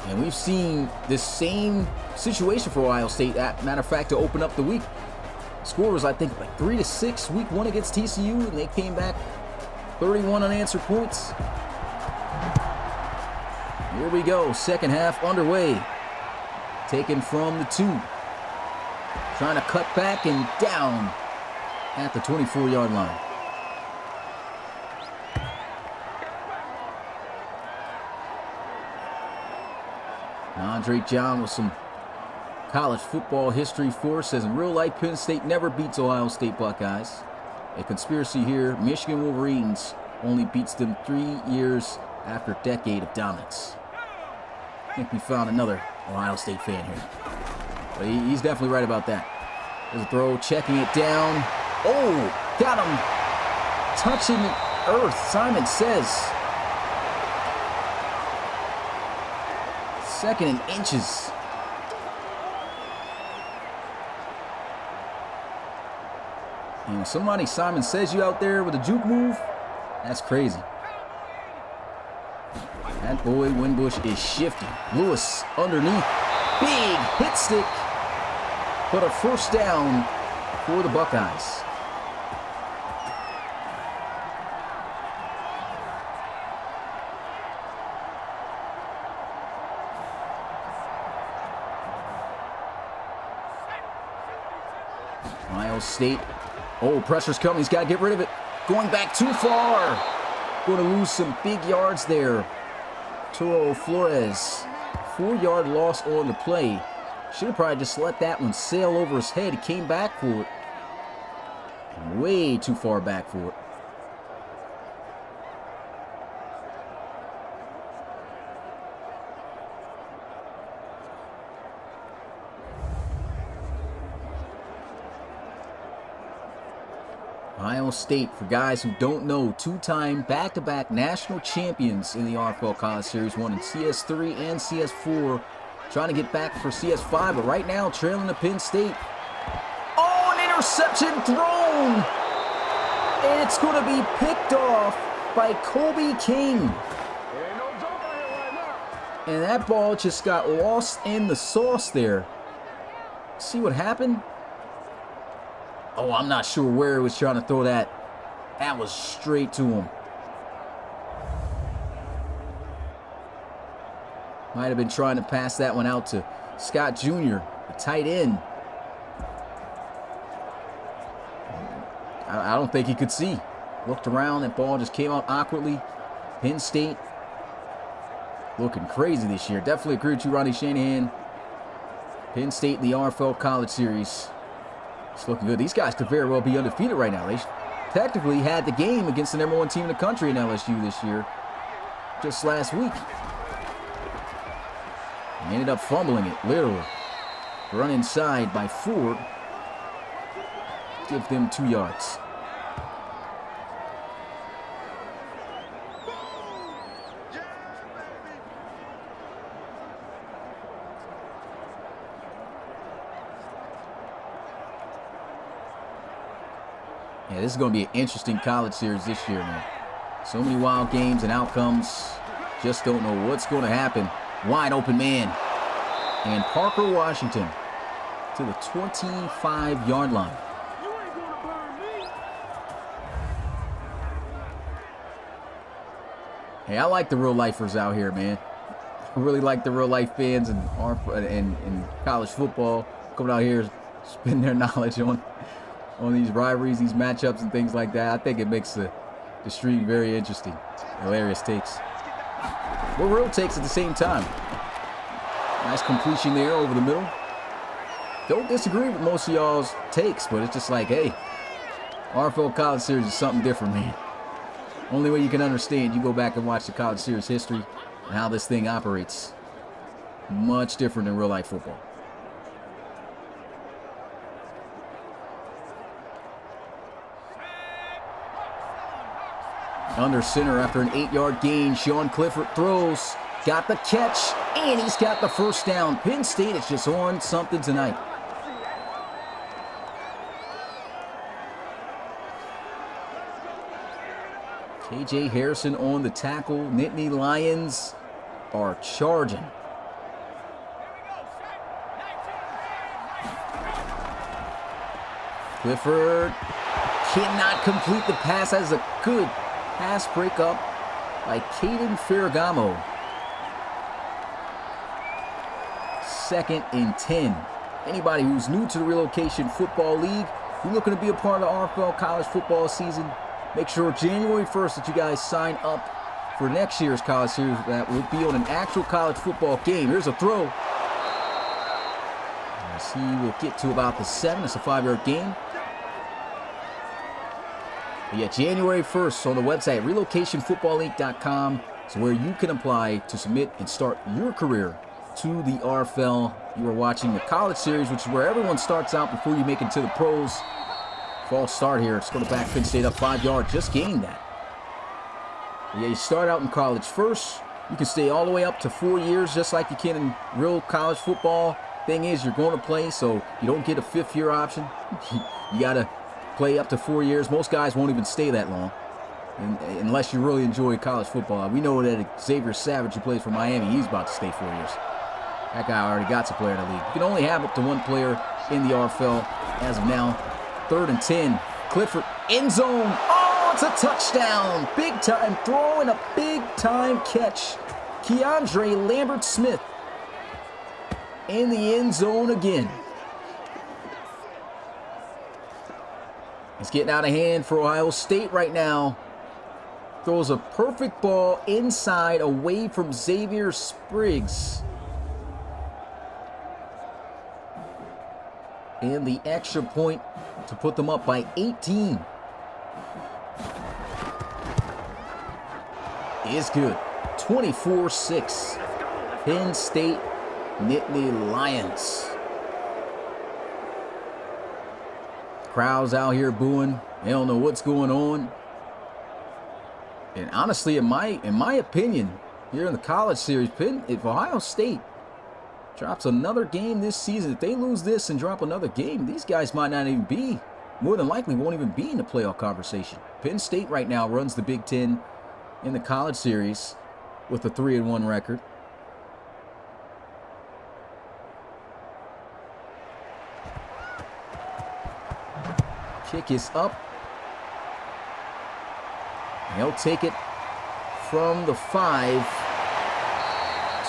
And we've seen this same situation for Ohio State, matter of fact, to open up the week. Score was, I think, like 3-6 week 1 against TCU, and they came back 31 unanswered points. Here we go, second half underway. Taken from the 2. Trying to cut back and down at the 24-yard line. Andre John with some college football history for us says, in real life, Penn State never beats Ohio State Buckeyes. A conspiracy here, Michigan Wolverines only beats them 3 years after a decade of dominance. I think we found another Ohio State fan here. But he's definitely right about that. There's a throw, checking it down. Oh, got him. Touching earth, Simon says. 2nd and inches. And somebody, Simon says, you out there with a juke move, that's crazy. That boy Winbush is shifting. Lewis underneath. Big hit stick. But a first down for the Buckeyes. Ohio State. Oh, pressure's coming. He's got to get rid of it. Going back too far. Going to lose some big yards there. Toro Flores. 4-yard loss on the play. Should have probably just let that one sail over his head. He came back for it. Way too far back for it. Ohio State, for guys who don't know, 2-time back-to-back national champions in the RFL College Series, won in CS3 and CS4. Trying to get back for CS5, but right now trailing to Penn State. Oh, an interception thrown! And it's going to be picked off by Kobe King. And that ball just got lost in the sauce there. See what happened? Oh, I'm not sure where he was trying to throw that. That was straight to him. Might have been trying to pass that one out to Scott Jr., the tight end. I don't think he could see. Looked around, that ball just came out awkwardly. Penn State looking crazy this year. Definitely agree with you, Ronnie Shanahan. Penn State in the RFL College Series. It's looking good. These guys could very well be undefeated right now. They technically had the game against the #1 team in the country in LSU this year, just last week. They ended up fumbling it, literally. Run inside by Ford. Give them 2 yards. Yeah, this is going to be an interesting college series this year, man. So many wild games and outcomes. Just don't know what's going to happen. Wide open man. And Parker Washington to the 25-yard line. You ain't gonna burn me. Hey, I like the real-lifers out here, man. I really like the real-life fans and college football coming out here, spending their knowledge on these rivalries, these matchups, and things like that. I think it makes the stream very interesting. Hilarious takes. But real takes at the same time. Nice completion there over the middle. Don't disagree with most of y'all's takes, but it's just like, hey, RFL College Series is something different, man. Only way you can understand, you go back and watch the College Series history and how this thing operates. Much different than real-life football. Under center after an 8-yard gain. Sean Clifford throws. Got the catch. And he's got the first down. Penn State is just on something tonight. KJ Harrison on the tackle. Nittany Lions are charging. Clifford cannot complete the pass. That is a good pass breakup by Caden Ferragamo. 2nd and 10. Anybody who's new to the Relocation Football League, you're looking to be a part of the RFL college football season, make sure January 1st that you guys sign up for next year's college series that will be on an actual college football game. Here's a throw. As he will get to about the 7. It's a 5-yard gain. But yeah, January 1st on the website, relocationfootballleague.com is where you can apply to submit and start your career to the RFL. You are watching the college series, which is where everyone starts out before you make it to the pros. False start here. It's going to back Penn State up 5 yards. Just gained that. But yeah, you start out in college first. You can stay all the way up to 4 years, just like you can in real college football. Thing is, you're going to play, so you don't get a 5th-year option. You got to play up to 4 years. Most guys won't even stay that long, unless you really enjoy college football. We know that Xavier Savage, who plays for Miami, he's about to stay 4 years. That guy already got a player in the league. You can only have up to 1 player in the RFL as of now. 3rd and 10. Clifford, end zone. Oh, it's a touchdown. Big time throw and a big time catch. Keandre Lambert-Smith in the end zone again. It's getting out of hand for Ohio State right now. Throws a perfect ball inside away from Xavier Spriggs. And the extra point to put them up by 18. Is good. 24-6. Penn State Nittany Lions. Crowds out here booing. They don't know what's going on. And honestly, in my opinion, here in the college series, if Ohio State drops another game this season, if they lose this and drop another game, these guys might not even be, more than likely won't even be in the playoff conversation. Penn State right now runs the Big Ten in the college series with a 3-1 record. Kick is up. They'll take it from the 5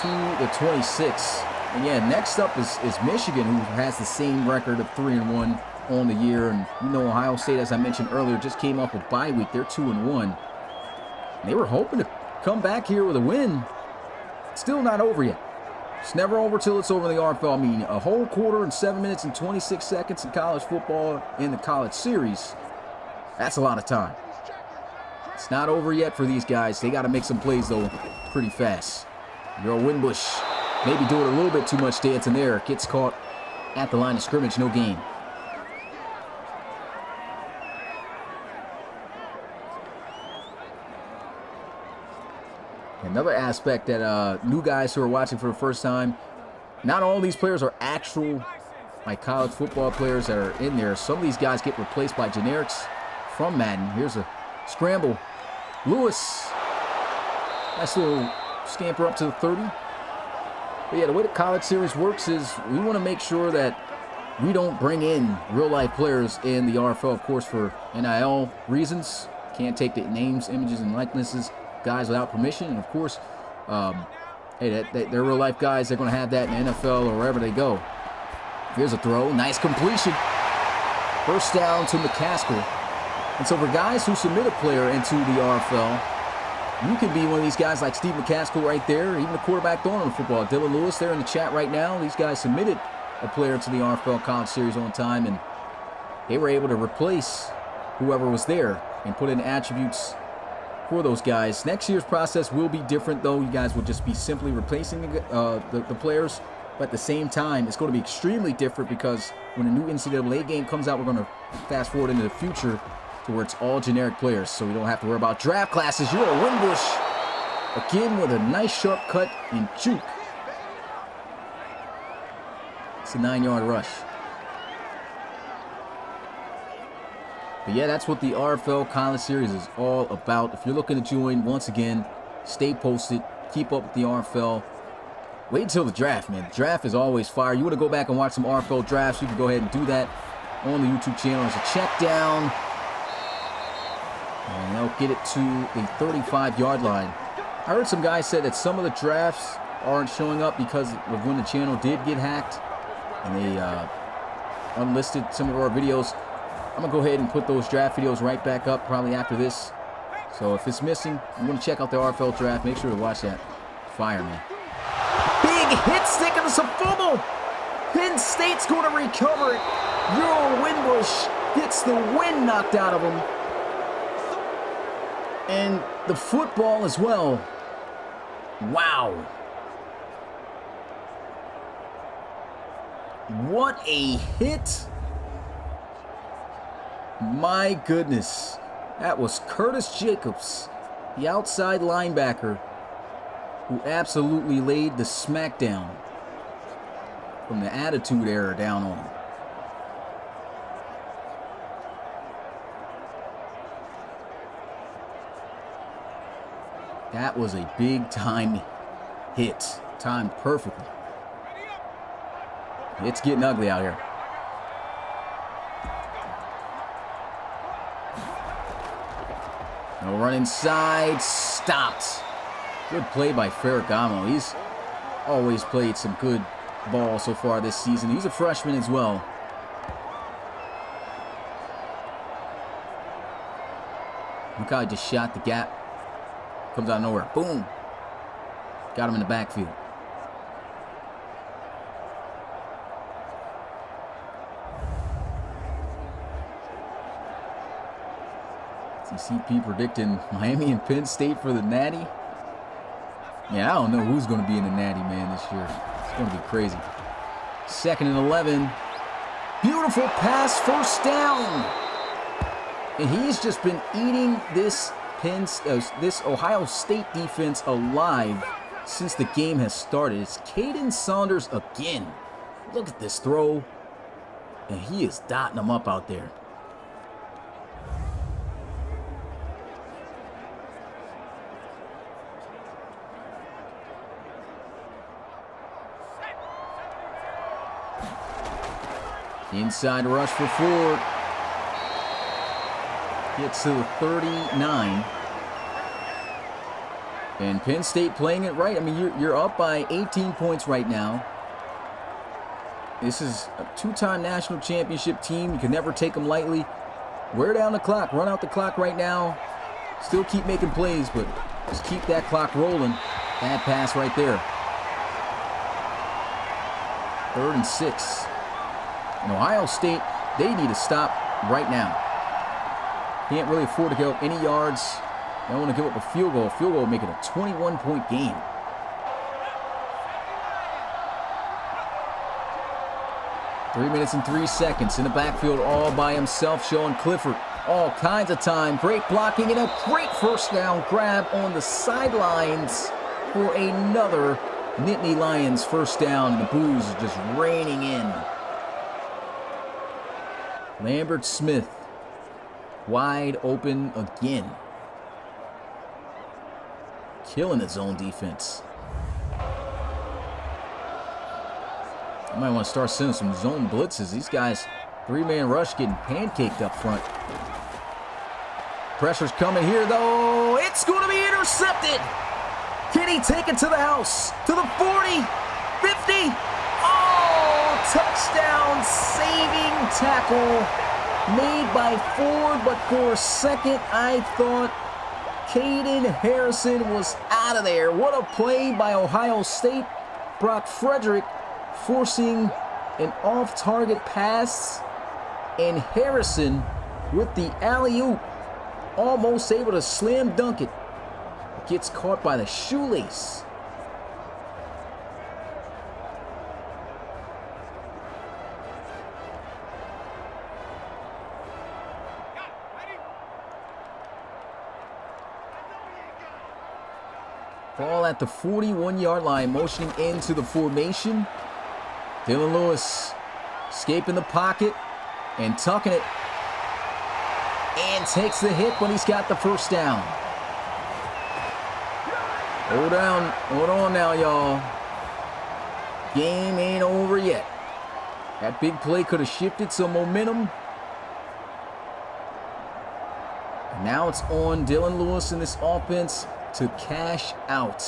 to the 26. And yeah, next up is Michigan, who has the same record of 3-1 on the year. And you know, Ohio State, as I mentioned earlier, just came off a bye week. They're 2-1. They were hoping to come back here with a win. Still not over yet. It's never over till it's over in the RFL. I mean, a whole quarter and 7 minutes and 26 seconds in college football in the college series. That's a lot of time. It's not over yet for these guys. They got to make some plays, though, pretty fast. Earl Winbush maybe doing a little bit too much dancing there. Gets caught at the line of scrimmage. No gain. Another aspect that new guys who are watching for the first time, not all these players are actual college football players that are in there. Some of these guys get replaced by generics from Madden. Here's a scramble. Lewis. Nice little scamper up to the 30. But yeah, the way the college series works is we want to make sure that we don't bring in real-life players in the RFL, of course, for NIL reasons. Can't take the names, images, and likenesses, guys without permission. And, of course, hey, they're real-life guys. They're going to have that in the NFL or wherever they go. Here's a throw. Nice completion. First down to McCaskill. And so for guys who submit a player into the RFL, you can be one of these guys like Steve McCaskill right there, even the quarterback throwing the football. Dylan Lewis there in the chat right now. These guys submitted a player to the RFL College Series on time, and they were able to replace whoever was there and put in attributes for those guys. Next year's process will be different, though. You guys will just be simply replacing the players. But at the same time, it's going to be extremely different because when a new NCAA game comes out, we're going to fast forward into the future to where it's all generic players, so we don't have to worry about draft classes. You're a Winbush, again with a nice sharp cut and juke. It's a 9-yard rush. But yeah, that's what the RFL College Series is all about. If you're looking to join, once again, stay posted, keep up with the RFL. Wait until the draft, man. The draft is always fire. You want to go back and watch some RFL drafts, you can go ahead and do that on the YouTube channel. There's a check down. And they'll get it to the 35-yard line. I heard some guys say that some of the drafts aren't showing up because of when the channel did get hacked. And they unlisted some of our videos. I'm going to go ahead and put those draft videos right back up probably after this. So if it's missing, you want to check out the RFL draft, make sure to watch that. Fire, man. Big hit stick and it's a fumble. Penn State's going to recover it. Earl Winbush gets the wind knocked out of him. And the football as well. Wow. What a hit. My goodness. That was Curtis Jacobs, the outside linebacker, who absolutely laid the smackdown from the attitude era down on him. That was a big-time hit. Timed perfectly. It's getting ugly out here. No run inside. Stopped. Good play by Ferragamo. He's always played some good ball so far this season. He's a freshman as well. Look how he just shot the gap. Comes out of nowhere. Boom. Got him in the backfield. CCP predicting Miami and Penn State for the Natty. Yeah, I don't know who's going to be in the Natty, man, this year. It's going to be crazy. 2nd and 11. Beautiful pass, first down. And he's just been eating this Ohio State defense alive since the game has started. It's Caden Saunders again. Look at this throw. And he is dotting them up out there. Inside rush for Ford. Gets to the 39. And Penn State playing it right. I mean, you're up by 18 points right now. This is a two-time national championship team. You can never take them lightly. Wear down the clock. Run out the clock right now. Still keep making plays, but just keep that clock rolling. Bad pass right there. 3rd and 6. And Ohio State, they need to stop right now. Can't really afford to give up any yards. They don't want to give up a field goal. Field goal would make it a 21-point game. Three minutes and 3 seconds in the backfield all by himself, showing Clifford all kinds of time. Great blocking and a great first down grab on the sidelines for another Nittany Lions first down. The boos are just raining in. Lambert Smith wide open again. Killing his own defense. I might want to start sending some zone blitzes. These guys, 3-man rush getting pancaked up front. Pressure's coming here, though. It's going to be intercepted. Can he take it to the house? To the 40, 50. Oh, touchdown saving tackle made by Ford. But for a second, I thought Caden Harrison was out of there. What a play by Ohio State. Brock Frederick forcing an off-target pass, and Harrison with the alley-oop, almost able to slam dunk it. Gets caught by the shoelace. Ball at the 41-yard line, motioning into the formation. Dylan Lewis escaping the pocket and tucking it. And takes the hit when he's got the first down. Hold on now, y'all. Game ain't over yet. That big play could have shifted some momentum. And now it's on Dylan Lewis in this offense to cash out.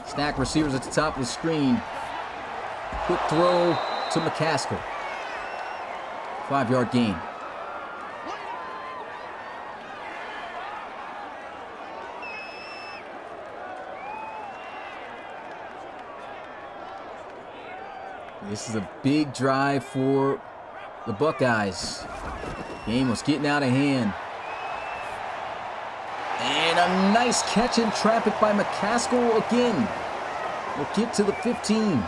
Stack receivers at the top of the screen. Quick throw to McCaskill. 5-yard gain. This is a big drive for the Buckeyes. Game was getting out of hand. And a nice catch in traffic by McCaskill again. We'll get to the 15.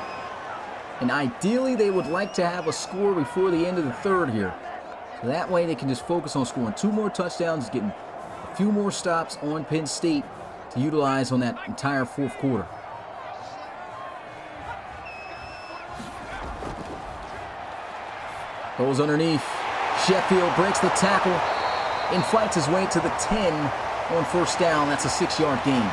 And ideally, they would like to have a score before the end of the third here. So that way they can just focus on scoring 2 more touchdowns, getting a few more stops on Penn State to utilize on that entire fourth quarter. Goes underneath. Sheffield breaks the tackle and fights his way to the 10 on first down. That's a 6-yard gain.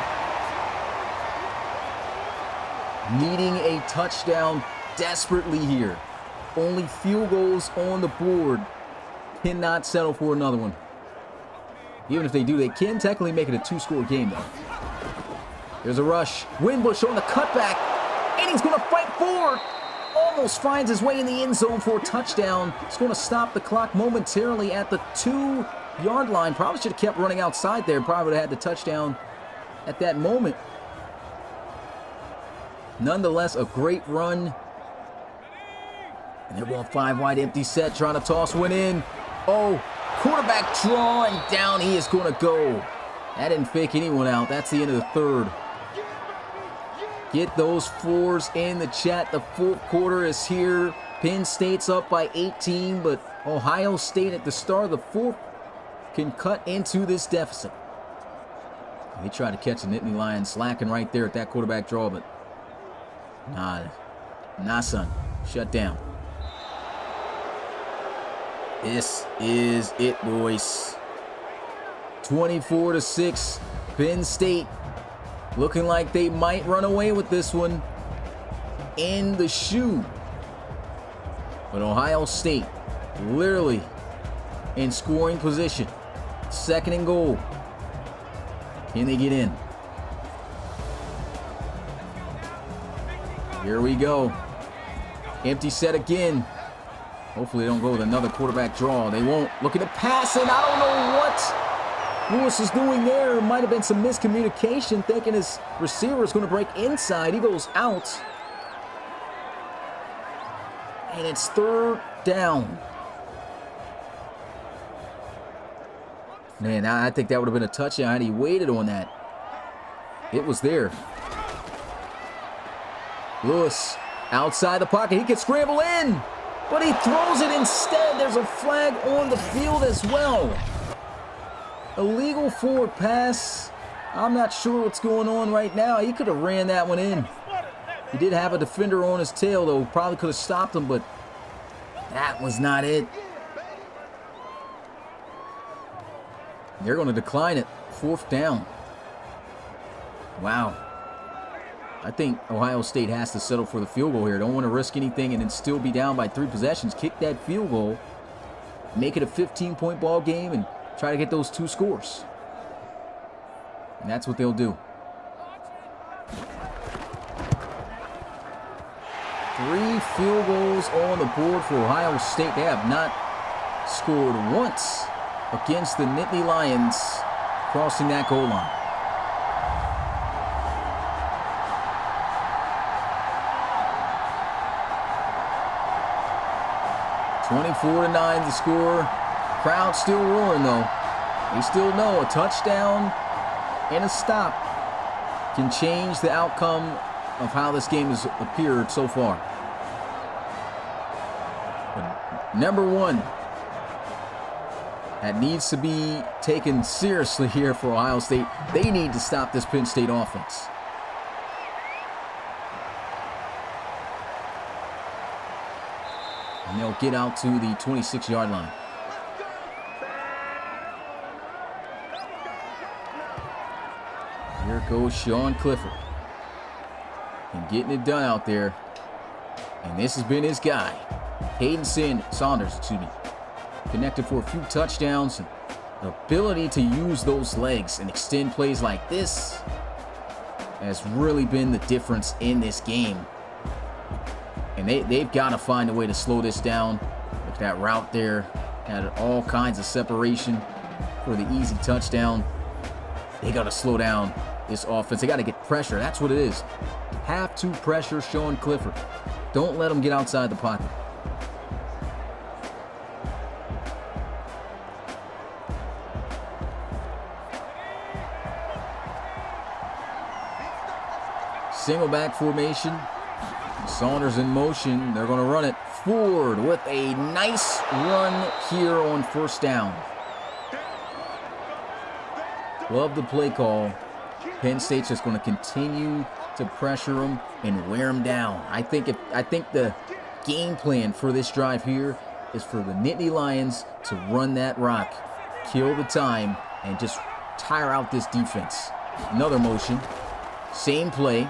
Needing a touchdown desperately here. Only field goals on the board. Cannot settle for another one. Even if they do, they can technically make it a 2-score game, though. There's a rush. Winbush on the cutback. And he's going to fight forward. Almost finds his way in the end zone for a touchdown. It's going to stop the clock momentarily at the 2-yard line. Probably should have kept running outside there. Probably would have had the touchdown at that moment. Nonetheless, a great run. And they're going 5 wide empty set, trying to toss one in. Oh, quarterback draw, and down he is going to go. That didn't fake anyone out. That's the end of the third. Get those 4s in the chat. The fourth quarter is here. Penn State's up by 18, but Ohio State at the start of the fourth can cut into this deficit. They tried to catch the Nittany Lions slacking right there at that quarterback draw, but nah, son. Shut down. This is it, boys. 24-6, Penn State. Looking like they might run away with this one in the shoe. But Ohio State literally in scoring position. 2nd and goal. Can they get in? Here we go. Empty set again. Hopefully they don't go with another quarterback draw. They won't. Looking to pass it. I don't know what Lewis is doing there. Might have been some miscommunication, thinking his receiver is going to break inside. He goes out. And it's 3rd down. Man, I think that would have been a touchdown had he waited on that. It was there. Lewis outside the pocket. He can scramble in, but he throws it instead. There's a flag on the field as well. Illegal forward pass. I'm not sure what's going on right now. He could have ran that one in. He did have a defender on his tail, though. Probably could have stopped him, but that was not it. They're going to decline it. 4th down. Wow. I think Ohio State has to settle for the field goal here. Don't want to risk anything and then still be down by 3 possessions. Kick that field goal. Make it a 15-point ball game and try to get those 2 scores. And that's what they'll do. 3 field goals on the board for Ohio State. They have not scored once against the Nittany Lions crossing that goal line. (24-9) the score. Crowd still roaring though. They still know a touchdown and a stop can change the outcome of how this game has appeared so far. But number 1 that needs to be taken seriously here for Ohio State. They need to stop this Penn State offense. And they'll get out to the 26-yard line. Here goes Sean Clifford. And getting it done out there. And this has been his guy. Caden Saunders, connected for a few touchdowns. And the ability to use those legs and extend plays like this has really been the difference in this game. And they've got to find a way to slow this down. Look at that route there. Had all kinds of separation for the easy touchdown. They got to slow down this offense. They got to get pressure. That's what it is. Have to pressure Sean Clifford. Don't let him get outside the pocket. Single back formation. Saunders in motion. They're going to run it forward with a nice run here on 1st down. Love the play call. Penn State's just going to continue to pressure them and wear them down. I think the game plan for this drive here is for the Nittany Lions to run that rock, kill the time, and just tire out this defense. Another motion. Same play.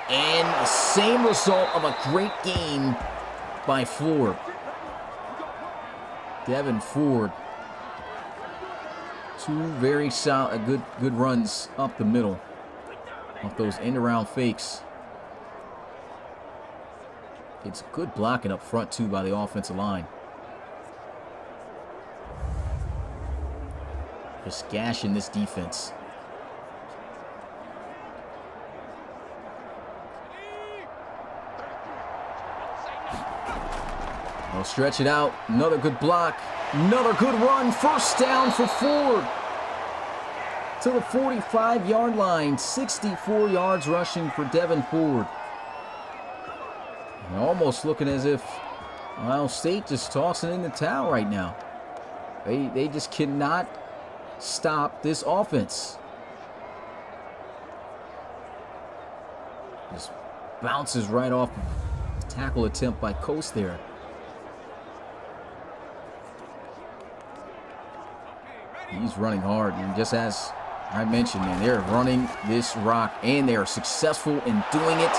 And the same result of a great game by Ford. Devin Ford. 2 very solid, good runs up the middle off those end-around fakes. It's good blocking up front, too, by the offensive line. Just gashing this defense. They'll stretch it out. Another good block. Another good run. 1st down for Ford. To the 45-yard line. 64 yards rushing for Devin Ford. And almost looking as if Ohio State just tossing in the towel right now. They just cannot stop this offense. Just bounces right off the tackle attempt by Coast there. He's running hard, and just as I mentioned, man, they're running this rock, and they are successful in doing it,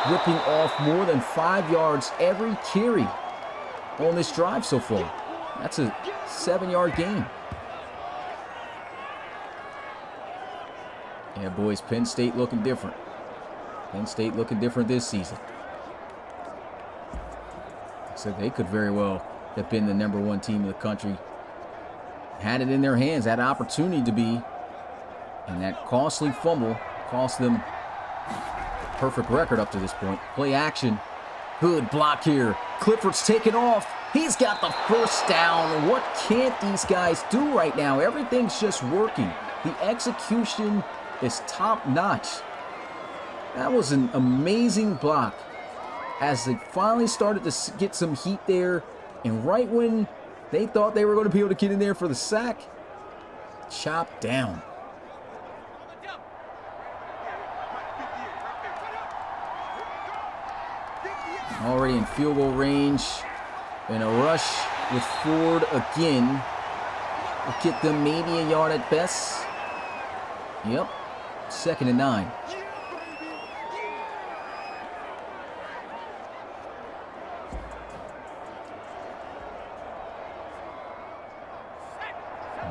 ripping off more than 5 yards every carry on this drive so far. That's a 7-yard gain. Yeah, boys, Penn State looking different. Penn State looking different this season. So they could very well have been the #1 team in the country. Had it in their hands, had an opportunity to be. And that costly fumble cost them a perfect record up to this point. Play action. Good block here. Clifford's taken off. He's got the first down. What can't these guys do right now? Everything's just working. The execution is top notch. That was an amazing block as they finally started to get some heat there. And right when they thought they were going to be able to get in there for the sack, chopped down. Already in field goal range. And a rush with Ford again. Will get them maybe a yard at best. Yep. 2nd and 9.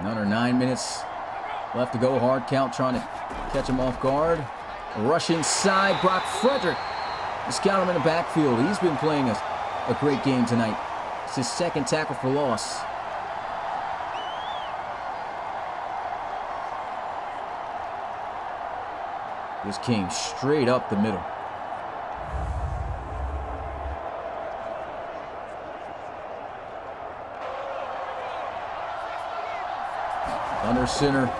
Another 9 minutes left to go. Hard count trying to catch him off guard. A rush inside. Brock Frederick. Just got him in the backfield. He's been playing a great game tonight. It's his 2nd tackle for loss. This came straight up the middle. Under center.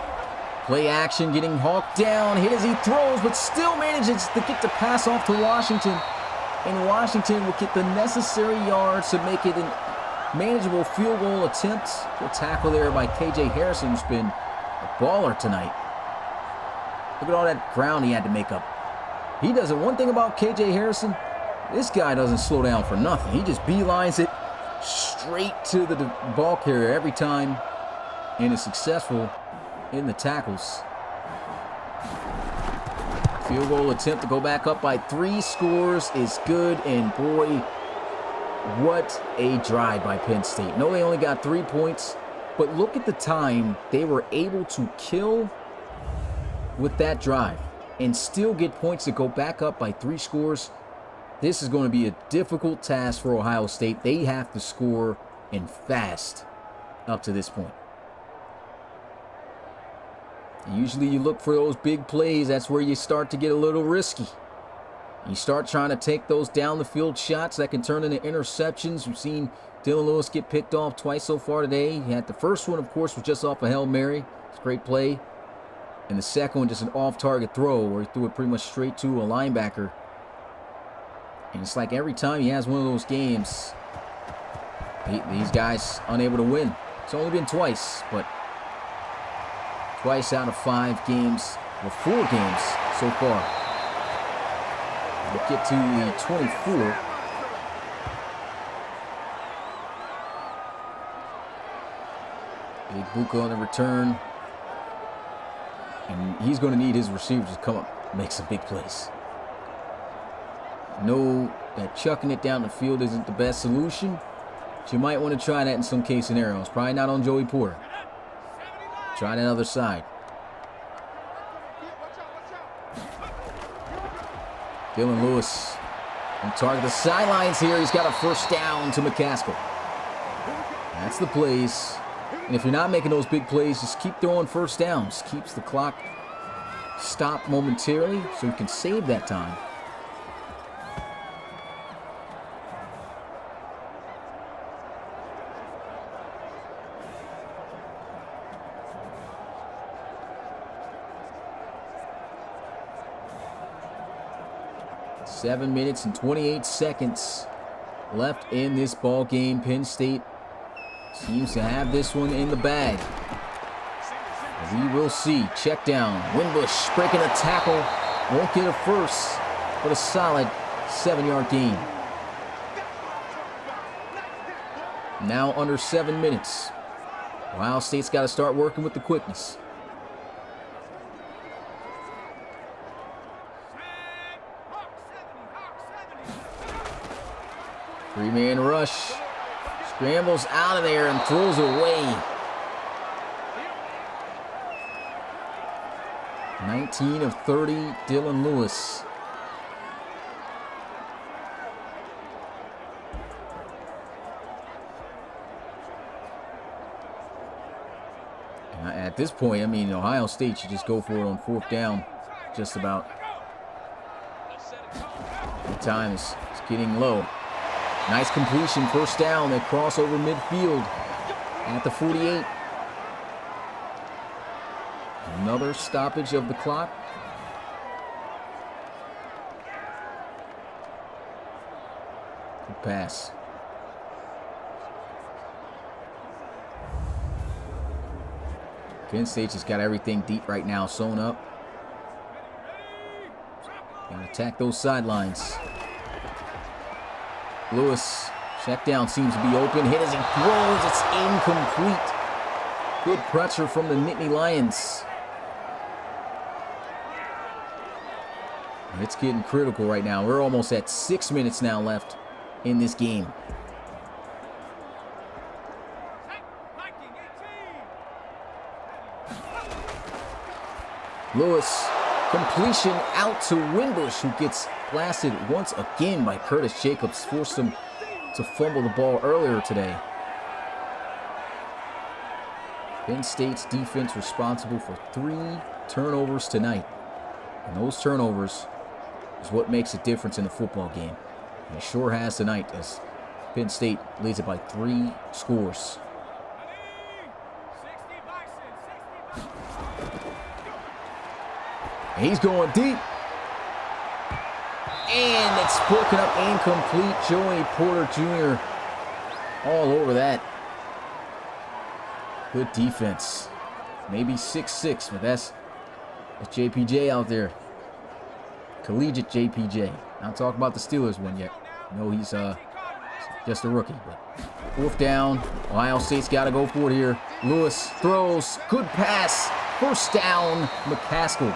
Play action, getting hawked down. Hit as he throws, but still manages to get the pass off to Washington. And Washington will get the necessary yards to make it a manageable field goal attempt. Good tackle there by KJ Harrison, who's been a baller tonight. Look at all that ground he had to make up. He doesn't. One thing about KJ Harrison, this guy doesn't slow down for nothing. He just beelines it straight to the ball carrier every time and is successful in the tackles. Field goal attempt to go back up by 3 scores is good, and boy, what a drive by Penn State. No, they only got 3 points, but look at the time they were able to kill with that drive and still get points to go back up by 3 scores. This is going to be a difficult task for Ohio State. They have to score and fast up to this point. Usually you look for those big plays. That's where you start to get a little risky. You start trying to take those down the field shots that can turn into interceptions. We've seen Dylan Lewis get picked off twice so far today. He had the first one, of course, was just off a Hail Mary. It's a great play. And the second one, just an off-target throw where he threw it pretty much straight to a linebacker. And it's like every time he has one of those games, these guys unable to win. It's only been twice, but twice out of 5 games, or 4 games so far. We'll get to the 24. Big Buka on the return. And he's going to need his receivers to come up and make some big plays. Know that chucking it down the field isn't the best solution, but you might want to try that in some case scenarios. Probably not on Joey Porter. Try that other side. Dylan Lewis on target the sidelines here. He's got a first down to McCaskill. That's the plays. And if you're not making those big plays, just keep throwing first downs. Keeps the clock stopped momentarily so you can save that time. Seven minutes and 28 seconds left in this ball game. Penn State seems to have this one in the bag. We will see. Check down. Winbush breaking a tackle. Won't get a first, but a solid 7-yard gain. Now under 7 minutes. Ohio State's got to start working with the quickness. Three-man rush. Scrambles out of there and throws away. 19 of 30, Dylan Lewis. At this point, I mean, Ohio State should just go for it on 4th down, just about. The time is getting low. Nice completion, 1st down. They cross over midfield at the 48. Another stoppage of the clock. Good pass. Penn State just got everything deep right now, sewn up. Gonna attack those sidelines. Lewis, check down, seems to be open. Hit as he throws, it's incomplete. Good pressure from the Nittany Lions. It's getting critical right now. We're almost at 6 minutes now left in this game. Lewis, completion out to Winbush, who gets blasted once again by Curtis Jacobs. Forced him to fumble the ball earlier today. Penn State's defense responsible for 3 turnovers tonight. And those turnovers is what makes a difference in the football game. And it sure has tonight, as Penn State leads it by 3 scores. And he's going deep. And it's broken up incomplete. Joey Porter Jr. all over that. Good defense. Maybe 6'6", but that's JPJ out there. Collegiate JPJ. Not talking about the Steelers one yet. No, he's just a rookie. But 4th down. Ohio State's got to go for it here. Lewis throws. Good pass. 1st down. McCaskill.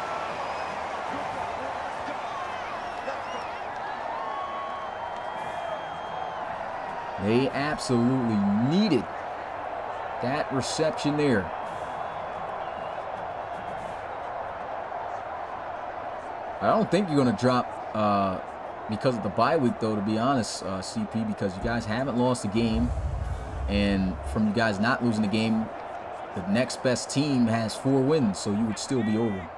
They absolutely needed that reception there. I don't think you're going to drop because of the bye week, though, to be honest, CP, because you guys haven't lost a game. And from you guys not losing the game, the next best team has 4 wins, so you would still be over.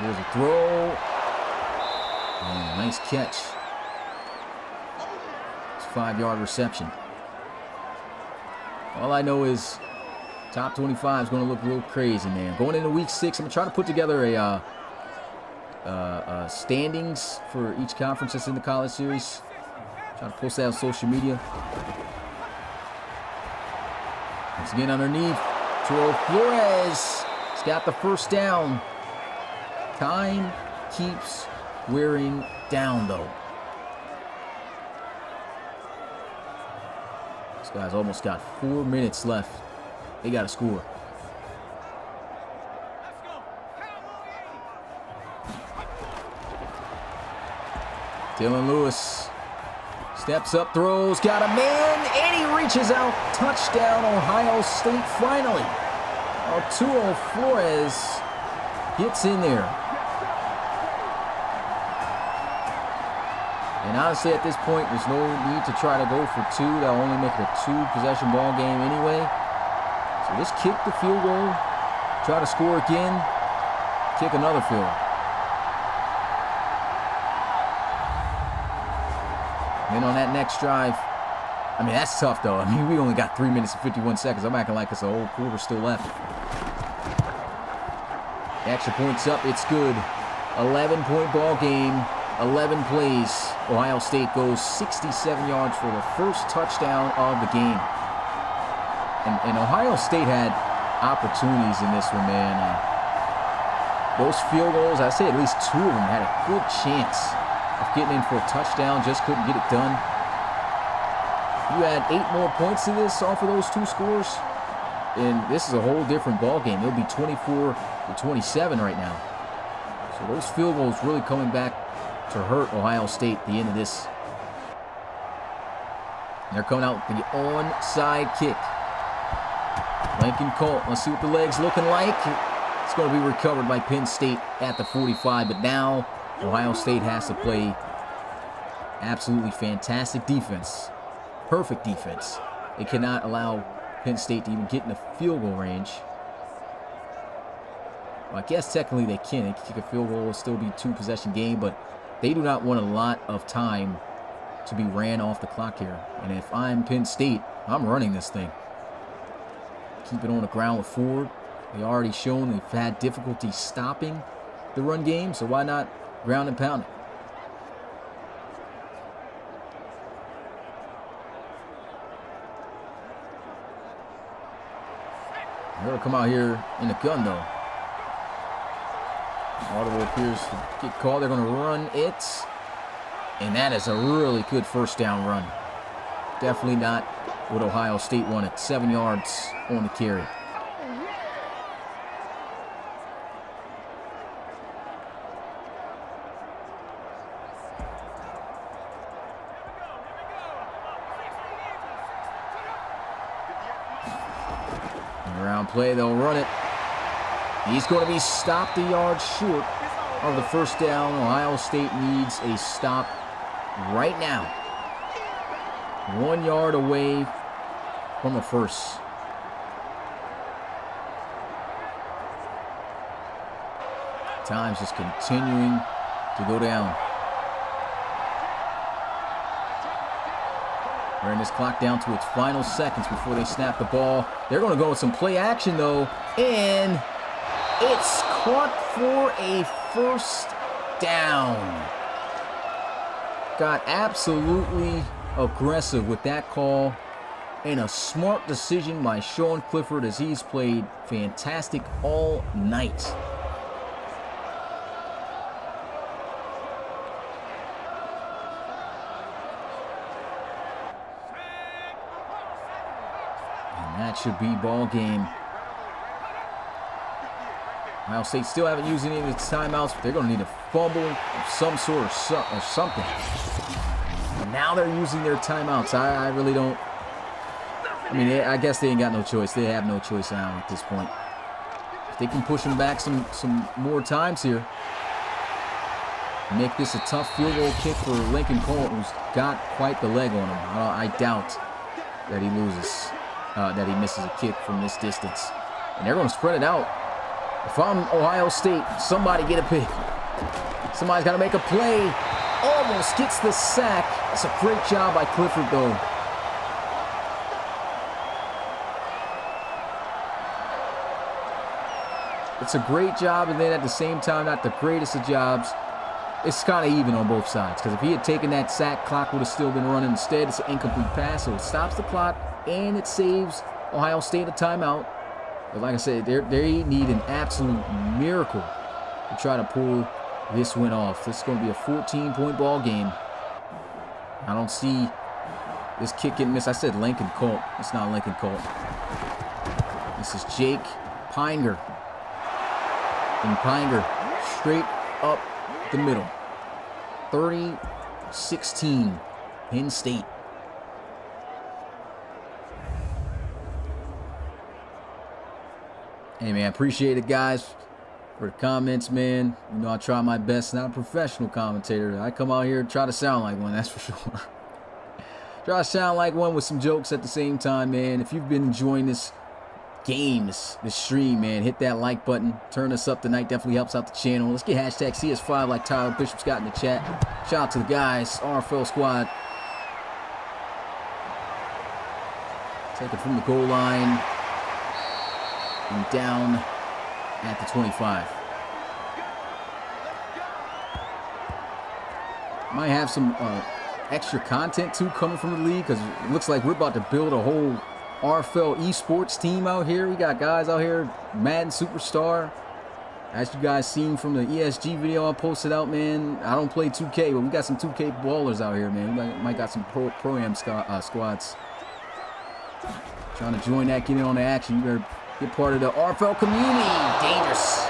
There's a throw. And nice catch. It's a 5-yard reception. All I know is top 25 is going to look real crazy, man. Going into week 6, I'm going to try to put together a standings for each conference that's in the college series. Try to post that on social media. Once again underneath. Toro Flores. He's got the 1st down. Time keeps wearing down, though. This guy's almost got 4 minutes left. They got to score. Dylan Lewis steps up, throws, got a man, and he reaches out. Touchdown, Ohio State, finally. Arturo Flores gets in there. And honestly, at this point, there's no need to try to go for 2. That'll only make it a 2-possession ball game anyway. So just kick the field goal, try to score again, kick another field goal. And then on that next drive, I mean, that's tough, though. I mean, we only got 3 minutes and 51 seconds. I'm acting like it's a whole quarter still left. The extra point's up. It's good. 11-point ball game. 11 plays. Ohio State goes 67 yards for the 1st touchdown of the game. And Ohio State had opportunities in this one, man. Those field goals, I say at least 2 of them had a good chance of getting in for a touchdown, just couldn't get it done. You add 8 more points to this off of those 2 scores, and this is a whole different ball game. It'll be 24-27 right now. So those field goals really coming back to hurt Ohio State at the end of this. And they're coming out with the onside kick. Lincoln Colt, let's see what the leg's looking like. It's going to be recovered by Penn State at the 45, but now Ohio State has to play absolutely fantastic defense. Perfect defense They cannot allow Penn State to even get in the field goal range. Well, I guess technically they can. They can kick a field goal. It'll still be a 2-possession game, but they do not want a lot of time to be ran off the clock here. And if I'm Penn State, I'm running this thing. Keep it on the ground with Ford. They already shown they've had difficulty stopping the run game, so why not ground and pound it? They're going to come out here in the gun, though. Audible appears to get called. They're going to run it. And that is a really good first down run. Definitely not what Ohio State wanted. 7 yards on the carry. Around play, they'll run it. He's going to be stopped a yard short of the first down. Ohio State needs a stop right now. 1 yard away from a first. Time's just continuing to go down. Bring this clock down to its final seconds before they snap the ball. They're going to go with some play action, though, and it's caught for a first down. Got absolutely aggressive with that call, and a smart decision by Sean Clifford as he's played fantastic all night. And that should be ball game. Ohio State still haven't used any of its timeouts, but they're going to need a fumble of some sort or something. And now they're using their timeouts. I really don't. I mean, I guess they ain't got no choice. They have no choice now at this point. If they can push them back some more times here, make this a tough field goal kick for Lincoln Colt, who's got quite the leg on him. I doubt that he loses, that he misses a kick from this distance. And they're going to spread it out. If I'm Ohio State, somebody get a pick. Somebody's got to make a play. Almost gets the sack. That's a great job by Clifford, though. It's a great job, and then at the same time, not the greatest of jobs. It's kind of even on both sides, because if he had taken that sack, clock would have still been running. Instead, it's an incomplete pass, so it stops the clock, and it saves Ohio State a timeout. But like I said, they need an absolute miracle to try to pull this win off. This is going to be a 14-point ball game. I don't see this kick getting missed. I said Lincoln Colt. It's not Lincoln Colt. This is Jake Pinger. And Pinger straight up the middle. 30-16, Penn State. Hey, man, appreciate it, guys, for the comments, man. You know, I try my best. Not a professional commentator. I come out here and try to sound like one, that's for sure. Try to sound like one with some jokes at the same time, man. If you've been enjoying this game, this stream, man, hit that like button. Turn us up tonight. Definitely helps out the channel. Let's get hashtag CS5 like Tyler Bishop's got in the chat. Shout out to the guys, RFL squad. Take it from the goal line. And down at the 25. Might have some extra content too coming from the league, because it looks like we're about to build a whole RFL esports team out here. We got guys out here, Madden Superstar. As you guys seen from the ESG video I posted out, man. I don't play 2K, but we got some 2K ballers out here, man. We might got some pro-am squads. Trying to join that, get in on the action. You better get part of the RFL community. Dangerous.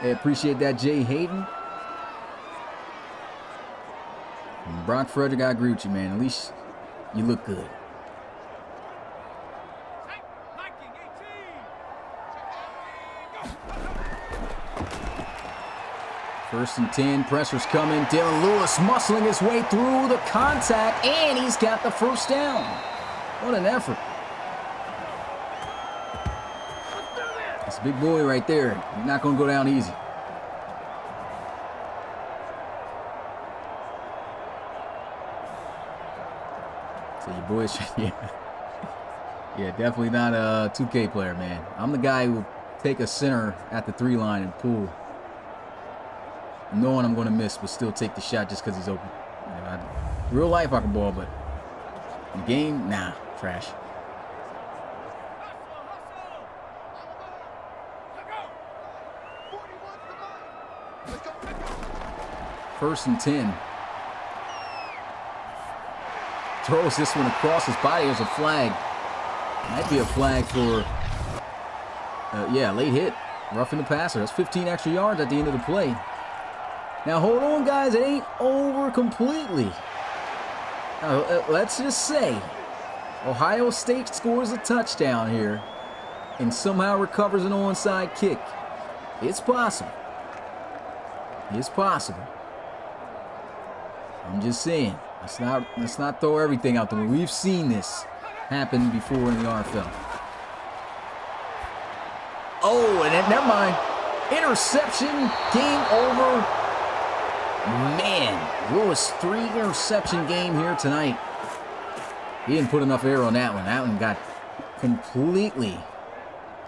Hey, appreciate that, Jay Hayden. And Brock Frederick, I agree with you, man. At least you look good. First and 10, pressure's coming. Dylan Lewis muscling his way through the contact, and he's got the first down. What an effort. That's a big boy right there. He's not going to go down easy. So your boy, yeah, definitely not a 2K player, man. I'm the guy who will take a center at the 3 line and pull, knowing I'm going to miss, but still take the shot just because he's open. Real life I can ball, but in the game, nah, trash. First and 10. Throws this one across his body. There's a flag. Might be a flag for, yeah, late hit. Roughing the passer. That's 15 extra yards at the end of the play. Now, hold on, guys. It ain't over completely. Let's just say Ohio State scores a touchdown here and somehow recovers an onside kick. It's possible. It's possible. I'm just saying. Let's not throw everything out the window. We've seen this happen before in the RFL. Oh, and then, never mind. Interception. Game over. Man, Lewis, 3 interception game here tonight. He didn't put enough air on that one. That one got completely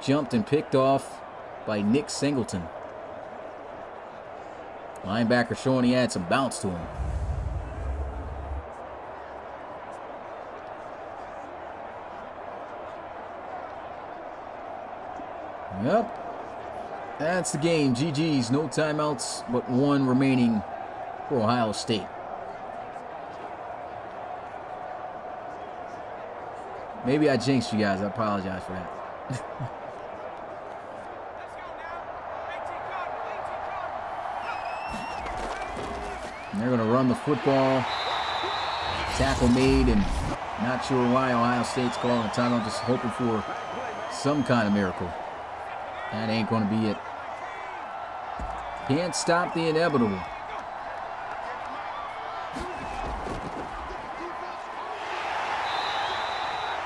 jumped and picked off by Nick Singleton. Linebacker showing he had some bounce to him. Yep. That's the game. GG's. No timeouts, but 1 remaining for Ohio State. Maybe I jinxed you guys. I apologize for that. And they're going to run the football. Tackle made, and not sure why Ohio State's calling a timeout. Just hoping for some kind of miracle. That ain't going to be it. Can't stop the inevitable.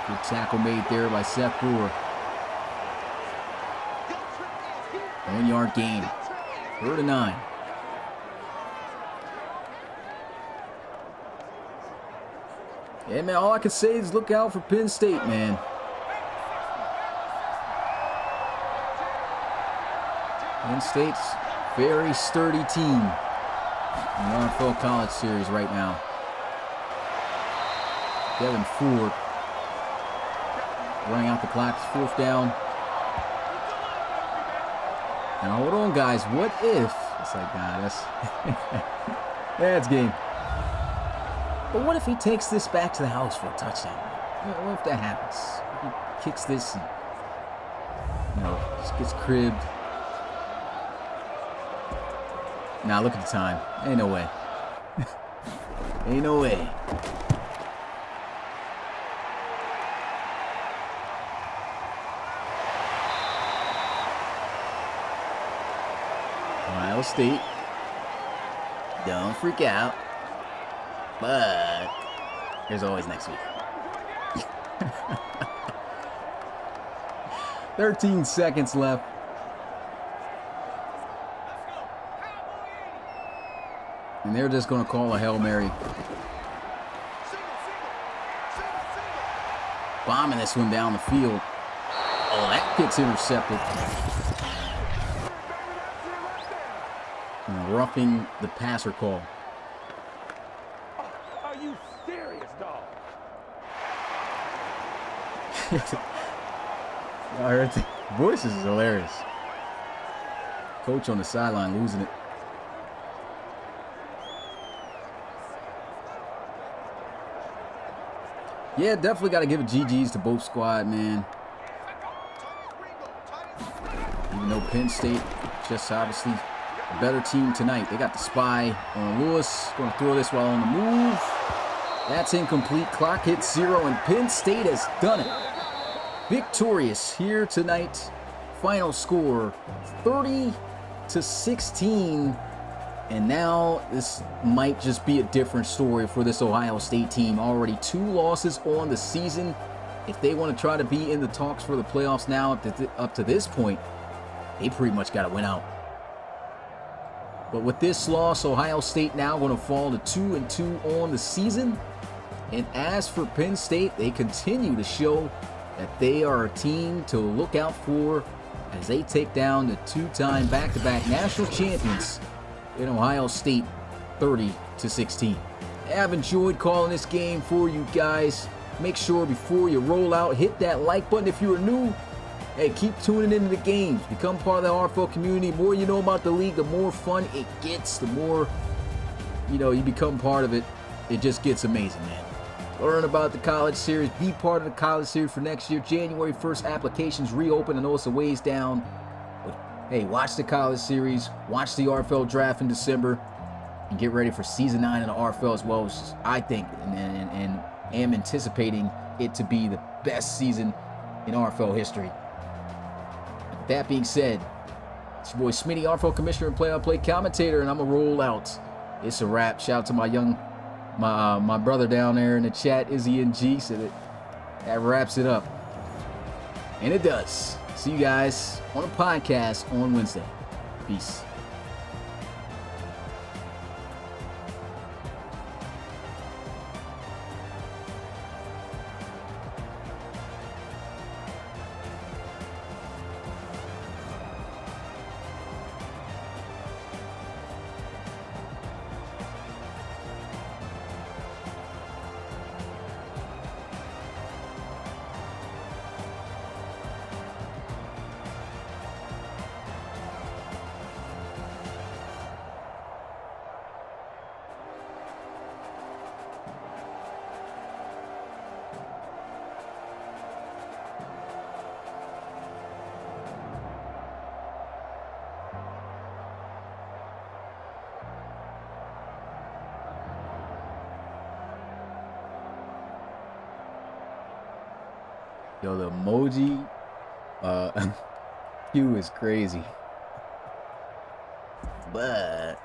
Good tackle made there by Seth Brewer. 1-yard gain. 3rd and 9. Yeah, man, all I can say is look out for Penn State, man. Penn State's very sturdy team in the RFL College Series right now. Devin Ford running out the clock. 4th down. Now hold on, guys. What if? It's like, nah, that's game. But what if he takes this back to the house for a touchdown? What if that happens? If he kicks this and, just gets cribbed. Nah, look at the time. Ain't no way. Ain't no way. Ohio State. Don't freak out. But there's always next week. 13 seconds left. And they're just going to call a Hail Mary. Bombing this one down the field. Oh, that kick's intercepted. And roughing the passer call. Are you serious, dog? I heard the voices is hilarious. Coach on the sideline losing it. Yeah, definitely got to give it GG's to both squad, man. Even though Penn State just obviously a better team tonight. They got the spy on Lewis. Going to throw this while on the move. That's incomplete. Clock hits 0, and Penn State has done it. Victorious here tonight. Final score 30-16 And now this might just be a different story for this Ohio State team. Already 2 losses on the season. If they want to try to be in the talks for the playoffs now up to this point, they pretty much got to win out. But with this loss, Ohio State now going to fall to 2-2 on the season. And as for Penn State, they continue to show that they are a team to look out for as they take down the 2-time back-to-back national champions in Ohio State 30-16. I've enjoyed calling this game for you guys. Make sure before you roll out, hit that like button if you're new. Hey, keep tuning into the games. Become part of the RFL community. The more you know about the league, the more fun it gets. The more, you become part of it. It just gets amazing, man. Learn about the college series. Be part of the college series for next year. January 1st, applications reopen. I know it's a ways down. But, hey, watch the college series. Watch the RFL draft in December. And get ready for Season 9 in the RFL as well, which is, I think, and am anticipating it to be the best season in RFL history. That being said, it's your boy Smitty, RFL Commissioner and play-on-play commentator, and I'm going to roll out. It's a wrap. Shout out to my brother down there in the chat, Izzy and G, so that wraps it up. And it does. See you guys on a podcast on Wednesday. Peace. Yo, the emoji queue is crazy. But